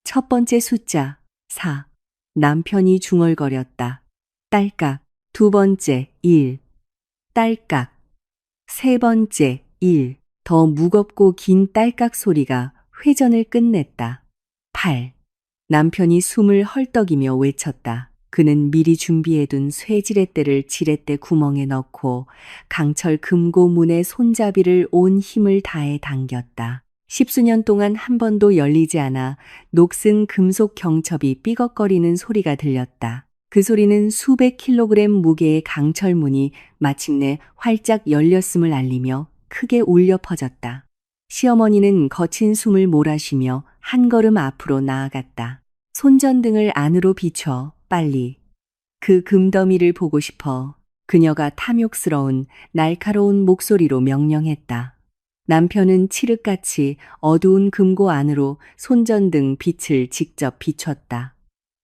첫 번째 숫자 4. 남편이 중얼거렸다. 딸깍. 두 번째 1. 딸깍. 세 번째 1. 더 무겁고 긴 딸깍 소리가 회전을 끝냈다. 8. 남편이 숨을 헐떡이며 외쳤다. 그는 미리 준비해둔 쇠지렛대를 지렛대 구멍에 넣고 강철 금고 문의 손잡이를 온 힘을 다해 당겼다. 십수년 동안 한 번도 열리지 않아 녹슨 금속 경첩이 삐걱거리는 소리가 들렸다. 그 소리는 수백 킬로그램 무게의 강철문이 마침내 활짝 열렸음을 알리며 크게 울려 퍼졌다. 시어머니는 거친 숨을 몰아쉬며 한 걸음 앞으로 나아갔다. 손전등을 안으로 비춰 빨리. 그 금더미를 보고 싶어. 그녀가 탐욕스러운 날카로운 목소리로 명령했다. 남편은 칠흑같이 어두운 금고 안으로 손전등 빛을 직접 비췄다.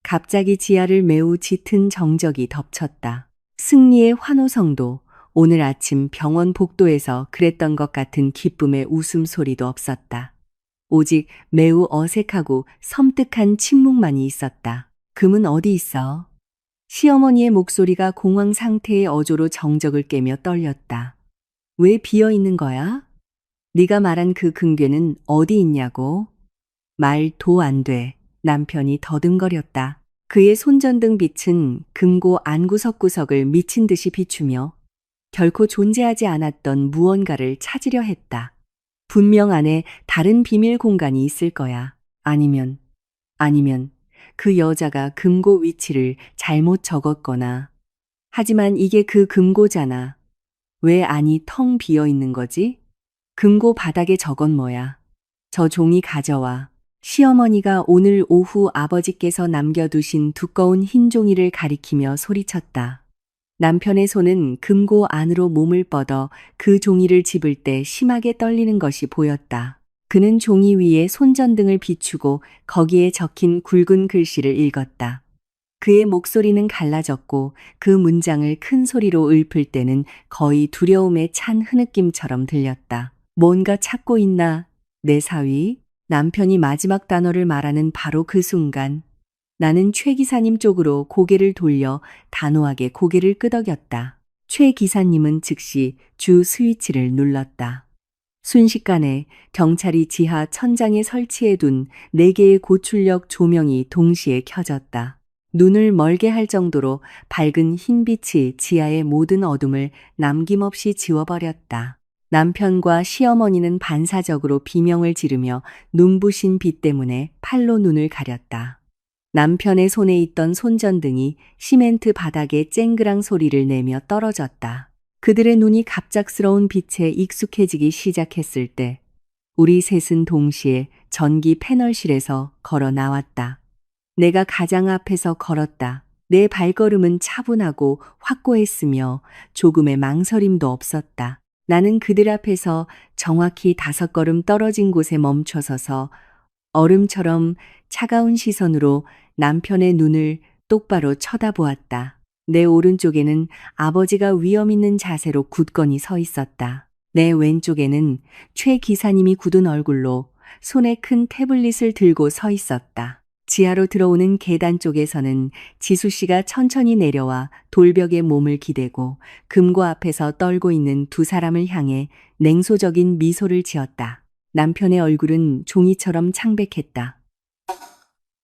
갑자기 지하를 매우 짙은 정적이 덮쳤다. 승리의 환호성도 오늘 아침 병원 복도에서 그랬던 것 같은 기쁨의 웃음소리도 없었다. 오직 매우 어색하고 섬뜩한 침묵만이 있었다. 금은 어디 있어? 시어머니의 목소리가 공황 상태의 어조로 정적을 깨며 떨렸다. 왜 비어 있는 거야? 네가 말한 그 금괴는 어디 있냐고? 말도 안 돼. 남편이 더듬거렸다. 그의 손전등 빛은 금고 안구석구석을 미친 듯이 비추며 결코 존재하지 않았던 무언가를 찾으려 했다. 분명 안에 다른 비밀 공간이 있을 거야. 아니면 그 여자가 금고 위치를 잘못 적었거나. 하지만 이게 그 금고잖아. 왜 안이 텅 비어 있는 거지? 금고 바닥에 저건 뭐야? 저 종이 가져와. 시어머니가 오늘 오후 아버지께서 남겨두신 두꺼운 흰 종이를 가리키며 소리쳤다. 남편의 손은 금고 안으로 몸을 뻗어 그 종이를 집을 때 심하게 떨리는 것이 보였다. 그는 종이 위에 손전등을 비추고 거기에 적힌 굵은 글씨를 읽었다. 그의 목소리는 갈라졌고 그 문장을 큰 소리로 읊을 때는 거의 두려움에 찬 흐느낌처럼 들렸다. 뭔가 찾고 있나, 내 사위? 남편이 마지막 단어를 말하는 바로 그 순간 나는 최 기사님 쪽으로 고개를 돌려 단호하게 고개를 끄덕였다. 최 기사님은 즉시 주 스위치를 눌렀다. 순식간에 경찰이 지하 천장에 설치해둔 4개의 고출력 조명이 동시에 켜졌다. 눈을 멀게 할 정도로 밝은 흰빛이 지하의 모든 어둠을 남김없이 지워버렸다. 남편과 시어머니는 반사적으로 비명을 지르며 눈부신 빛 때문에 팔로 눈을 가렸다. 남편의 손에 있던 손전등이 시멘트 바닥에 쨍그랑 소리를 내며 떨어졌다. 그들의 눈이 갑작스러운 빛에 익숙해지기 시작했을 때 우리 셋은 동시에 전기 패널실에서 걸어 나왔다. 내가 가장 앞에서 걸었다. 내 발걸음은 차분하고 확고했으며 조금의 망설임도 없었다. 나는 그들 앞에서 정확히 5걸음 떨어진 곳에 멈춰서서 얼음처럼 차가운 시선으로 남편의 눈을 똑바로 쳐다보았다. 내 오른쪽에는 아버지가 위험 있는 자세로 굳건히 서 있었다. 내 왼쪽에는 최 기사님이 굳은 얼굴로 손에 큰 태블릿을 들고 서 있었다. 지하로 들어오는 계단 쪽에서는 지수 씨가 천천히 내려와 돌벽에 몸을 기대고 금고 앞에서 떨고 있는 2 사람을 향해 냉소적인 미소를 지었다. 남편의 얼굴은 종이처럼 창백했다.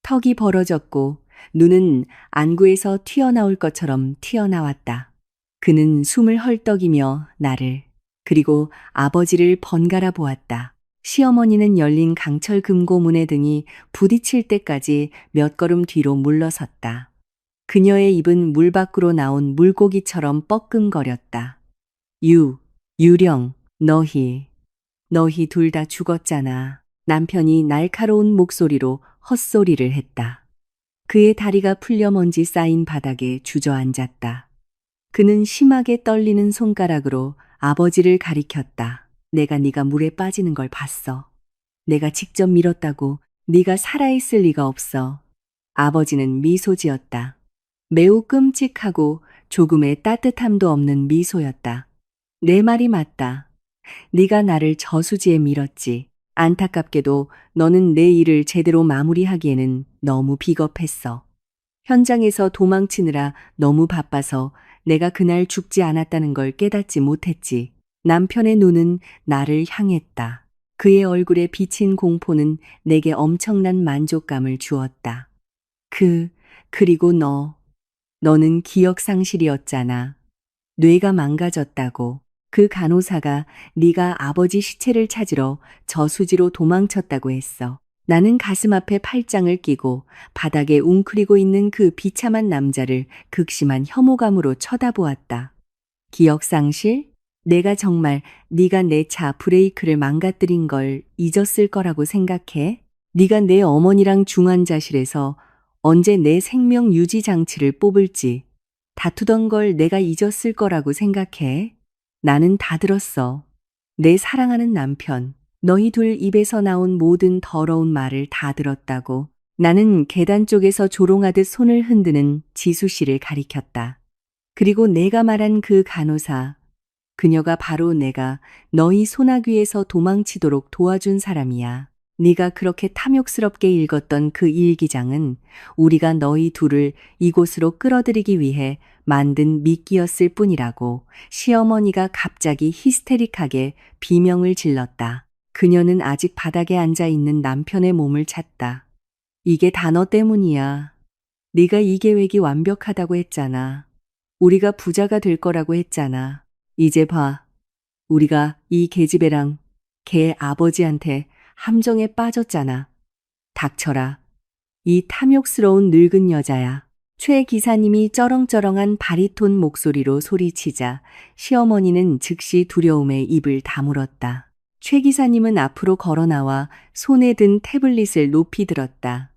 턱이 벌어졌고 눈은 안구에서 튀어나올 것처럼 튀어나왔다. 그는 숨을 헐떡이며 나를 그리고 아버지를 번갈아 보았다. 시어머니는 열린 강철 금고문의 등이 부딪힐 때까지 몇 걸음 뒤로 물러섰다. 그녀의 입은 물 밖으로 나온 물고기처럼 뻐끔거렸다. 유령, 너희 2 다 죽었잖아. 남편이 날카로운 목소리로 헛소리를 했다. 그의 다리가 풀려 먼지 쌓인 바닥에 주저앉았다. 그는 심하게 떨리는 손가락으로 아버지를 가리켰다. 내가 네가 물에 빠지는 걸 봤어. 내가 직접 밀었다고. 네가 살아있을 리가 없어. 아버지는 미소 지었다. 매우 끔찍하고 조금의 따뜻함도 없는 미소였다. 내 말이 맞다. 네가 나를 저수지에 밀었지. 안타깝게도 너는 내 일을 제대로 마무리하기에는 너무 비겁했어. 현장에서 도망치느라 너무 바빠서 내가 그날 죽지 않았다는 걸 깨닫지 못했지. 남편의 눈은 나를 향했다. 그의 얼굴에 비친 공포는 내게 엄청난 만족감을 주었다. 그리고 너는 기억상실이었잖아. 뇌가 망가졌다고. 그 간호사가 네가 아버지 시체를 찾으러 저수지로 도망쳤다고 했어. 나는 가슴 앞에 팔짱을 끼고 바닥에 웅크리고 있는 그 비참한 남자를 극심한 혐오감으로 쳐다보았다. 기억상실? 내가 정말 네가 내 차 브레이크를 망가뜨린 걸 잊었을 거라고 생각해? 네가 내 어머니랑 중환자실에서 언제 내 생명 유지 장치를 뽑을지 다투던 걸 내가 잊었을 거라고 생각해? 나는 다 들었어. 내 사랑하는 남편, 너희 둘 입에서 나온 모든 더러운 말을 다 들었다고. 나는 계단 쪽에서 조롱하듯 손을 흔드는 지수 씨를 가리켰다. 그리고 내가 말한 그 간호사, 그녀가 바로 내가 너희 소나귀에서 도망치도록 도와준 사람이야. 네가 그렇게 탐욕스럽게 읽었던 그 일기장은 우리가 너희 둘을 이곳으로 끌어들이기 위해 만든 미끼였을 뿐이라고. 시어머니가 갑자기 히스테릭하게 비명을 질렀다. 그녀는 아직 바닥에 앉아 있는 남편의 몸을 찾다. 이게 다 너 때문이야. 네가 이 계획이 완벽하다고 했잖아. 우리가 부자가 될 거라고 했잖아. 이제 봐. 우리가 이 계집애랑 걔 아버지한테 함정에 빠졌잖아. 닥쳐라. 이 탐욕스러운 늙은 여자야. 최 기사님이 쩌렁쩌렁한 바리톤 목소리로 소리치자 시어머니는 즉시 두려움에 입을 다물었다. 최 기사님은 앞으로 걸어 나와 손에 든 태블릿을 높이 들었다.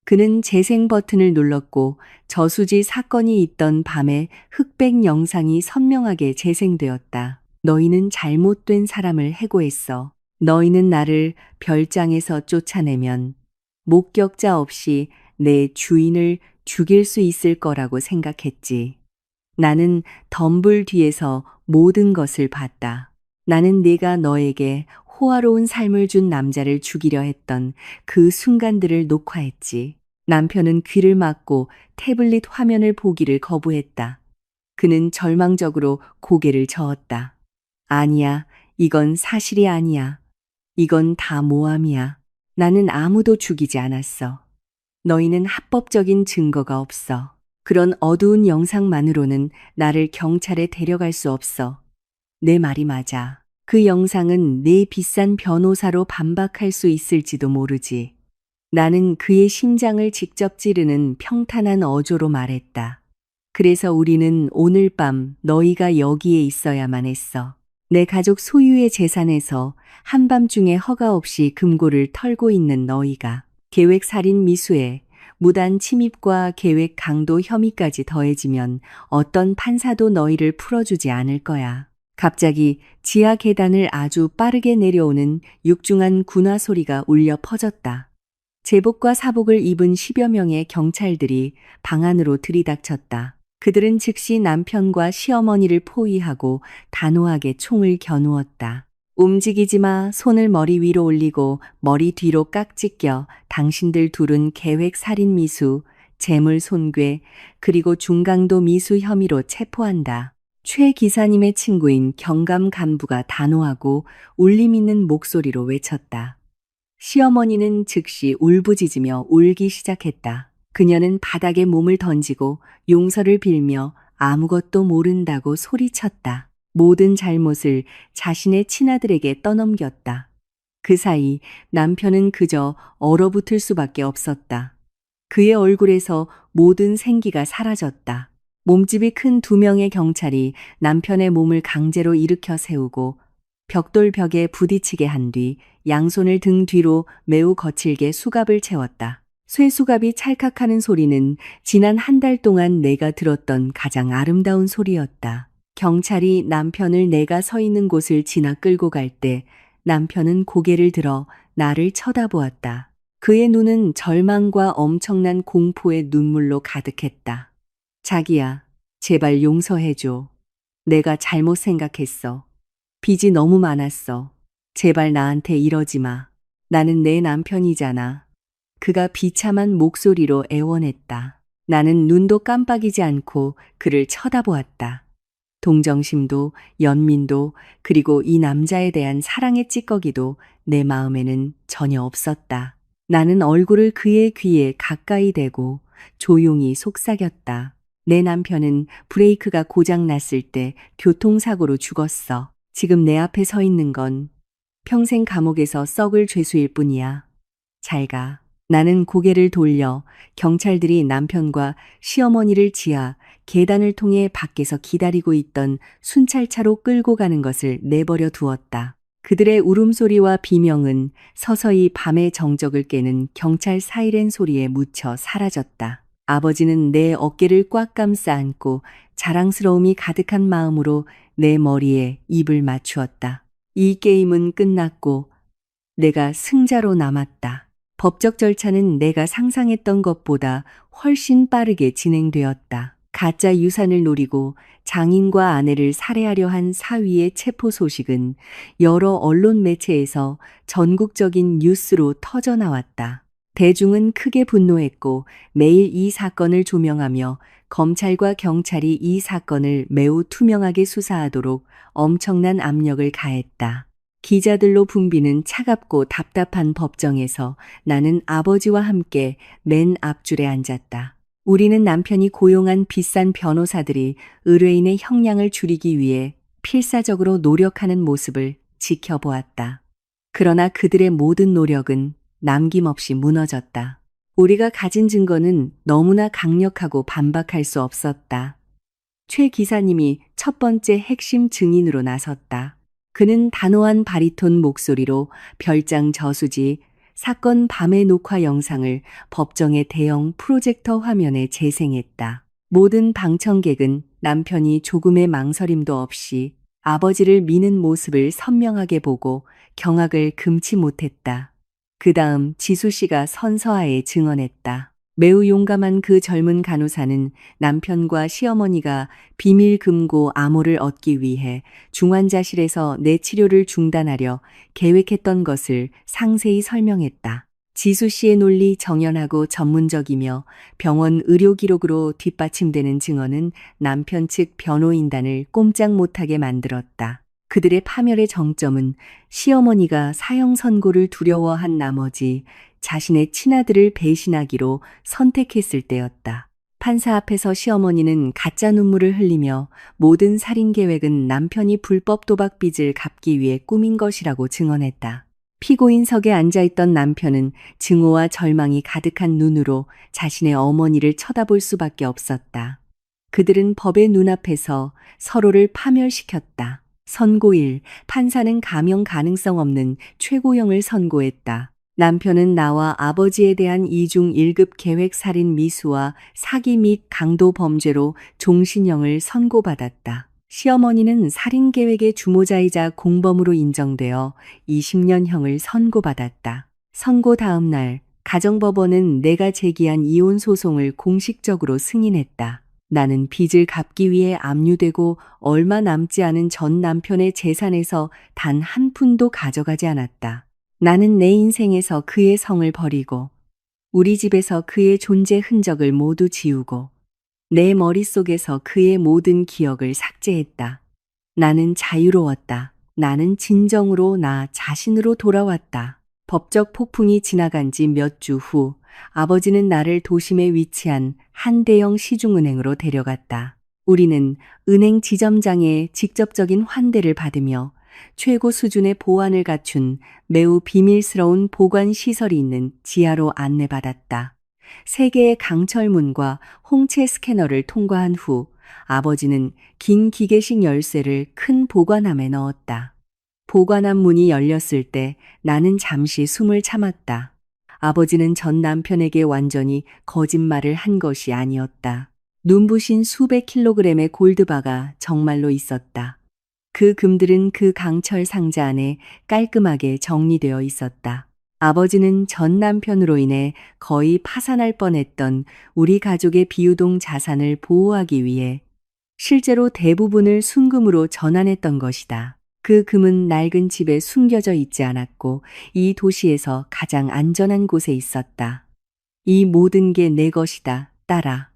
그는 재생 버튼을 눌렀고 저수지 사건이 있던 밤에 흑백 영상이 선명하게 재생되었다. 너희는 잘못된 사람을 해고했어. 너희는 나를 별장에서 쫓아내면 목격자 없이 내 주인을 죽일 수 있을 거라고 생각했지. 나는 덤불 뒤에서 모든 것을 봤다. 나는 네가 너에게 호화로운 삶을 준 남자를 죽이려 했던 그 순간들을 녹화했지. 남편은 귀를 막고 태블릿 화면을 보기를 거부했다. 그는 절망적으로 고개를 저었다. 아니야, 이건 사실이 아니야. 이건 다 모함이야. 나는 아무도 죽이지 않았어. 너희는 합법적인 증거가 없어. 그런 어두운 영상만으로는 나를 경찰에 데려갈 수 없어. 내 말이 맞아. 그 영상은 내 비싼 변호사로 반박할 수 있을지도 모르지. 나는 그의 심장을 직접 찌르는 평탄한 어조로 말했다. 그래서 우리는 오늘 밤 너희가 여기에 있어야만 했어. 내 가족 소유의 재산에서 한밤중에 허가 없이 금고를 털고 있는 너희가 계획 살인 미수에 무단 침입과 계획 강도 혐의까지 더해지면 어떤 판사도 너희를 풀어주지 않을 거야. 갑자기 지하 계단을 아주 빠르게 내려오는 육중한 군화 소리가 울려 퍼졌다. 제복과 사복을 입은 10여 명의 경찰들이 방 안으로 들이닥쳤다. 그들은 즉시 남편과 시어머니를 포위하고 단호하게 총을 겨누었다. 움직이지 마. 손을 머리 위로 올리고 머리 뒤로 깍지 껴. 당신들 둘은 계획 살인 미수, 재물 손괴, 그리고 중강도 미수 혐의로 체포한다. 최 기사님의 친구인 경감 간부가 단호하고 울림 있는 목소리로 외쳤다. 시어머니는 즉시 울부짖으며 울기 시작했다. 그녀는 바닥에 몸을 던지고 용서를 빌며 아무것도 모른다고 소리쳤다. 모든 잘못을 자신의 친아들에게 떠넘겼다. 그 사이 남편은 그저 얼어붙을 수밖에 없었다. 그의 얼굴에서 모든 생기가 사라졌다. 몸집이 큰 2명의 경찰이 남편의 몸을 강제로 일으켜 세우고 벽돌벽에 부딪히게 한 뒤 양손을 등 뒤로 매우 거칠게 수갑을 채웠다. 쇠수갑이 찰칵하는 소리는 지난 한 달 동안 내가 들었던 가장 아름다운 소리였다. 경찰이 남편을 내가 서 있는 곳을 지나 끌고 갈 때 남편은 고개를 들어 나를 쳐다보았다. 그의 눈은 절망과 엄청난 공포의 눈물로 가득했다. 자기야, 제발 용서해줘. 내가 잘못 생각했어. 빚이 너무 많았어. 제발 나한테 이러지 마. 나는 내 남편이잖아. 그가 비참한 목소리로 애원했다. 나는 눈도 깜빡이지 않고 그를 쳐다보았다. 동정심도 연민도 그리고 이 남자에 대한 사랑의 찌꺼기도 내 마음에는 전혀 없었다. 나는 얼굴을 그의 귀에 가까이 대고 조용히 속삭였다. 내 남편은 브레이크가 고장 났을 때 교통사고로 죽었어. 지금 내 앞에 서 있는 건 평생 감옥에서 썩을 죄수일 뿐이야. 잘 가. 나는 고개를 돌려 경찰들이 남편과 시어머니를 지하 계단을 통해 밖에서 기다리고 있던 순찰차로 끌고 가는 것을 내버려 두었다. 그들의 울음소리와 비명은 서서히 밤의 정적을 깨는 경찰 사이렌 소리에 묻혀 사라졌다. 아버지는 내 어깨를 꽉 감싸 안고 자랑스러움이 가득한 마음으로 내 머리에 입을 맞추었다. 이 게임은 끝났고 내가 승자로 남았다. 법적 절차는 내가 상상했던 것보다 훨씬 빠르게 진행되었다. 가짜 유산을 노리고 장인과 아내를 살해하려 한 사위의 체포 소식은 여러 언론 매체에서 전국적인 뉴스로 터져나왔다. 대중은 크게 분노했고 매일 이 사건을 조명하며 검찰과 경찰이 이 사건을 매우 투명하게 수사하도록 엄청난 압력을 가했다. 기자들로 붐비는 차갑고 답답한 법정에서 나는 아버지와 함께 맨 앞줄에 앉았다. 우리는 남편이 고용한 비싼 변호사들이 의뢰인의 형량을 줄이기 위해 필사적으로 노력하는 모습을 지켜보았다. 그러나 그들의 모든 노력은 남김없이 무너졌다. 우리가 가진 증거는 너무나 강력하고 반박할 수 없었다. 최 기사님이 첫 번째 핵심 증인으로 나섰다. 그는 단호한 바리톤 목소리로 별장 저수지 사건 밤의 녹화 영상을 법정의 대형 프로젝터 화면에 재생했다. 모든 방청객은 남편이 조금의 망설임도 없이 아버지를 미는 모습을 선명하게 보고 경악을 금치 못했다. 그 다음 지수 씨가 선서하에 증언했다. 매우 용감한 그 젊은 간호사는 남편과 시어머니가 비밀 금고 암호를 얻기 위해 중환자실에서 내 치료를 중단하려 계획했던 것을 상세히 설명했다. 지수 씨의 논리 정연하고 전문적이며 병원 의료 기록으로 뒷받침되는 증언은 남편 측 변호인단을 꼼짝 못하게 만들었다. 그들의 파멸의 정점은 시어머니가 사형 선고를 두려워한 나머지 자신의 친아들을 배신하기로 선택했을 때였다. 판사 앞에서 시어머니는 가짜 눈물을 흘리며 모든 살인 계획은 남편이 불법 도박 빚을 갚기 위해 꾸민 것이라고 증언했다. 피고인석에 앉아있던 남편은 증오와 절망이 가득한 눈으로 자신의 어머니를 쳐다볼 수밖에 없었다. 그들은 법의 눈앞에서 서로를 파멸시켰다. 선고일, 판사는 감형 가능성 없는 최고형을 선고했다. 남편은 나와 아버지에 대한 2중 1급 계획 살인 미수와 사기 및 강도 범죄로 종신형을 선고받았다. 시어머니는 살인 계획의 주모자이자 공범으로 인정되어 20년형을 선고받았다. 선고 다음 날 가정법원은 내가 제기한 이혼 소송을 공식적으로 승인했다. 나는 빚을 갚기 위해 압류되고 얼마 남지 않은 전 남편의 재산에서 단 한 푼도 가져가지 않았다. 나는 내 인생에서 그의 성을 버리고 우리 집에서 그의 존재 흔적을 모두 지우고 내 머릿속에서 그의 모든 기억을 삭제했다. 나는 자유로웠다. 나는 진정으로 나 자신으로 돌아왔다. 법적 폭풍이 지나간 지 몇 주 후 아버지는 나를 도심에 위치한 한 대형 시중은행으로 데려갔다. 우리는 은행 지점장의 직접적인 환대를 받으며 최고 수준의 보안을 갖춘 매우 비밀스러운 보관 시설이 있는 지하로 안내받았다. 3개의 강철문과 홍채 스캐너를 통과한 후 아버지는 긴 기계식 열쇠를 큰 보관함에 넣었다. 보관함 문이 열렸을 때 나는 잠시 숨을 참았다. 아버지는 전 남편에게 완전히 거짓말을 한 것이 아니었다. 눈부신 수백 킬로그램의 골드바가 정말로 있었다. 그 금들은 그 강철 상자 안에 깔끔하게 정리되어 있었다. 아버지는 전 남편으로 인해 거의 파산할 뻔했던 우리 가족의 비유동 자산을 보호하기 위해 실제로 대부분을 순금으로 전환했던 것이다. 그 금은 낡은 집에 숨겨져 있지 않았고 이 도시에서 가장 안전한 곳에 있었다. 이 모든 게 내 것이다, 딸아.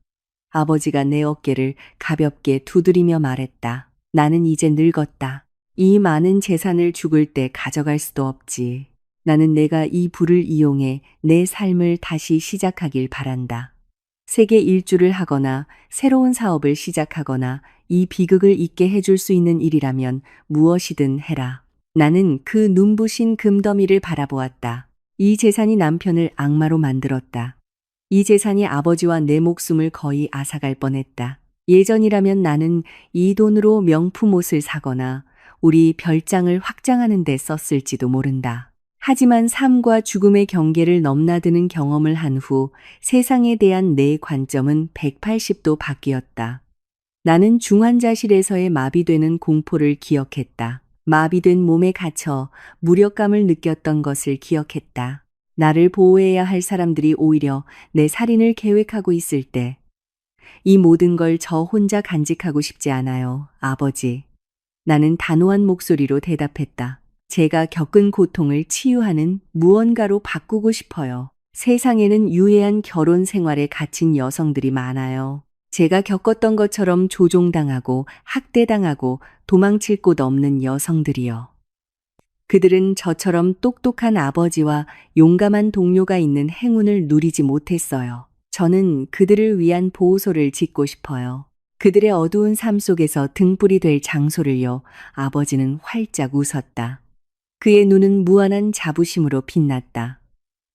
아버지가 내 어깨를 가볍게 두드리며 말했다. 나는 이제 늙었다. 이 많은 재산을 죽을 때 가져갈 수도 없지. 나는 내가 이 부를 이용해 내 삶을 다시 시작하길 바란다. 세계 일주를 하거나 새로운 사업을 시작하거나 이 비극을 잊게 해줄 수 있는 일이라면 무엇이든 해라. 나는 그 눈부신 금더미를 바라보았다. 이 재산이 남편을 악마로 만들었다. 이 재산이 아버지와 내 목숨을 거의 앗아갈 뻔했다. 예전이라면 나는 이 돈으로 명품 옷을 사거나 우리 별장을 확장하는 데 썼을지도 모른다. 하지만 삶과 죽음의 경계를 넘나드는 경험을 한 후 세상에 대한 내 관점은 180도 바뀌었다. 나는 중환자실에서의 마비되는 공포를 기억했다. 마비된 몸에 갇혀 무력감을 느꼈던 것을 기억했다. 나를 보호해야 할 사람들이 오히려 내 살인을 계획하고 있을 때 이 모든 걸 저 혼자 간직하고 싶지 않아요, 아버지. 나는 단호한 목소리로 대답했다. 제가 겪은 고통을 치유하는 무언가로 바꾸고 싶어요. 세상에는 유해한 결혼 생활에 갇힌 여성들이 많아요. 제가 겪었던 것처럼 조종당하고 학대당하고 도망칠 곳 없는 여성들이요. 그들은 저처럼 똑똑한 아버지와 용감한 동료가 있는 행운을 누리지 못했어요. 저는 그들을 위한 보호소를 짓고 싶어요. 그들의 어두운 삶 속에서 등불이 될 장소를요. 아버지는 활짝 웃었다. 그의 눈은 무한한 자부심으로 빛났다.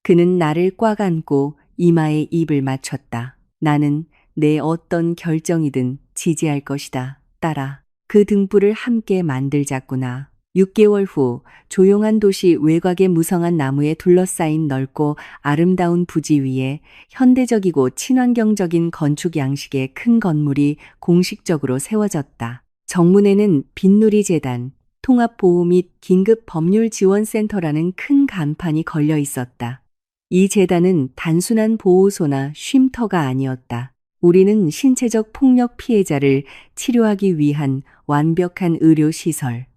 그는 나를 꽉 안고 이마에 입을 맞췄다. 나는 내 어떤 결정이든 지지할 것이다. 딸아, 그 등불을 함께 만들자꾸나. 6개월 후 조용한 도시 외곽의 무성한 나무에 둘러싸인 넓고 아름다운 부지 위에 현대적이고 친환경적인 건축 양식의 큰 건물이 공식적으로 세워졌다. 정문에는 빈누리 재단, 통합보호 및 긴급법률지원센터라는 큰 간판이 걸려 있었다. 이 재단은 단순한 보호소나 쉼터가 아니었다. 우리는 신체적 폭력 피해자를 치료하기 위한 완벽한 의료시설,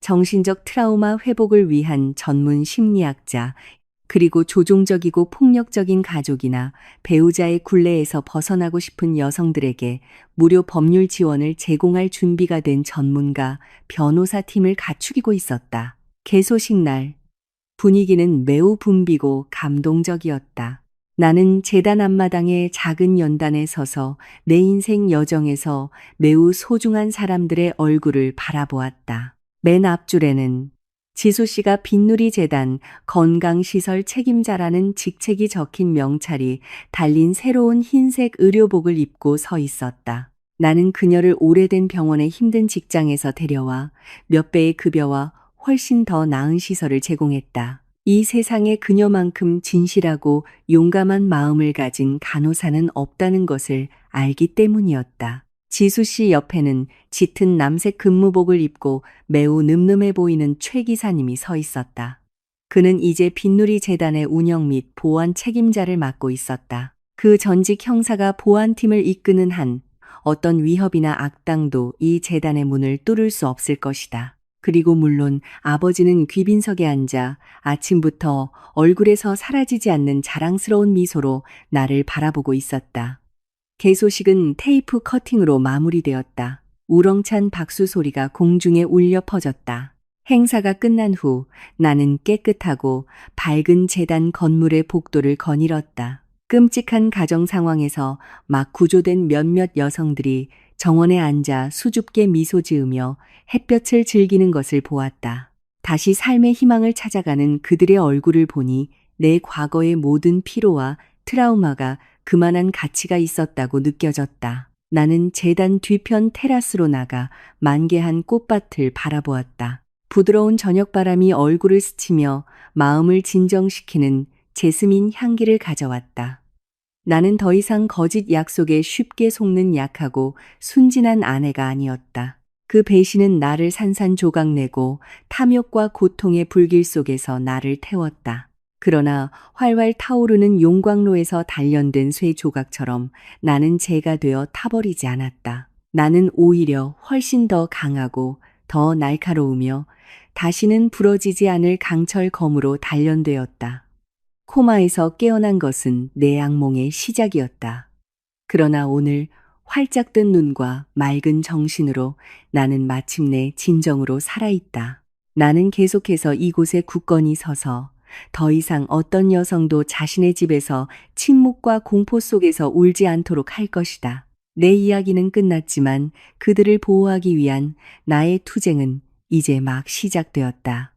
정신적 트라우마 회복을 위한 전문 심리학자, 그리고 조종적이고 폭력적인 가족이나 배우자의 굴레에서 벗어나고 싶은 여성들에게 무료 법률 지원을 제공할 준비가 된 전문가, 변호사 팀을 갖추기고 있었다. 개소식 날, 분위기는 매우 붐비고 감동적이었다. 나는 재단 앞마당의 작은 연단에 서서 내 인생 여정에서 매우 소중한 사람들의 얼굴을 바라보았다. 맨 앞줄에는 지수 씨가 빈누리 재단 건강시설 책임자라는 직책이 적힌 명찰이 달린 새로운 흰색 의료복을 입고 서 있었다. 나는 그녀를 오래된 병원의 힘든 직장에서 데려와 몇 배의 급여와 훨씬 더 나은 시설을 제공했다. 이 세상에 그녀만큼 진실하고 용감한 마음을 가진 간호사는 없다는 것을 알기 때문이었다. 지수 씨 옆에는 짙은 남색 근무복을 입고 매우 늠름해 보이는 최 기사님이 서 있었다. 그는 이제 빈누리 재단의 운영 및 보안 책임자를 맡고 있었다. 그 전직 형사가 보안팀을 이끄는 한 어떤 위협이나 악당도 이 재단의 문을 뚫을 수 없을 것이다. 그리고 물론 아버지는 귀빈석에 앉아 아침부터 얼굴에서 사라지지 않는 자랑스러운 미소로 나를 바라보고 있었다. 개소식은 테이프 커팅으로 마무리되었다. 우렁찬 박수 소리가 공중에 울려 퍼졌다. 행사가 끝난 후 나는 깨끗하고 밝은 재단 건물의 복도를 거닐었다. 끔찍한 가정 상황에서 막 구조된 몇몇 여성들이 정원에 앉아 수줍게 미소 지으며 햇볕을 즐기는 것을 보았다. 다시 삶의 희망을 찾아가는 그들의 얼굴을 보니 내 과거의 모든 피로와 트라우마가 그만한 가치가 있었다고 느껴졌다. 나는 재단 뒤편 테라스로 나가 만개한 꽃밭을 바라보았다. 부드러운 저녁바람이 얼굴을 스치며 마음을 진정시키는 제스민 향기를 가져왔다. 나는 더 이상 거짓 약속에 쉽게 속는 약하고 순진한 아내가 아니었다. 그 배신은 나를 산산조각내고 탐욕과 고통의 불길 속에서 나를 태웠다. 그러나 활활 타오르는 용광로에서 단련된 쇠 조각처럼 나는 재가 되어 타버리지 않았다. 나는 오히려 훨씬 더 강하고 더 날카로우며 다시는 부러지지 않을 강철 검으로 단련되었다. 코마에서 깨어난 것은 내 악몽의 시작이었다. 그러나 오늘 활짝 뜬 눈과 맑은 정신으로 나는 마침내 진정으로 살아있다. 나는 계속해서 이곳에 굳건히 서서 더 이상 어떤 여성도 자신의 집에서 침묵과 공포 속에서 울지 않도록 할 것이다. 내 이야기는 끝났지만 그들을 보호하기 위한 나의 투쟁은 이제 막 시작되었다.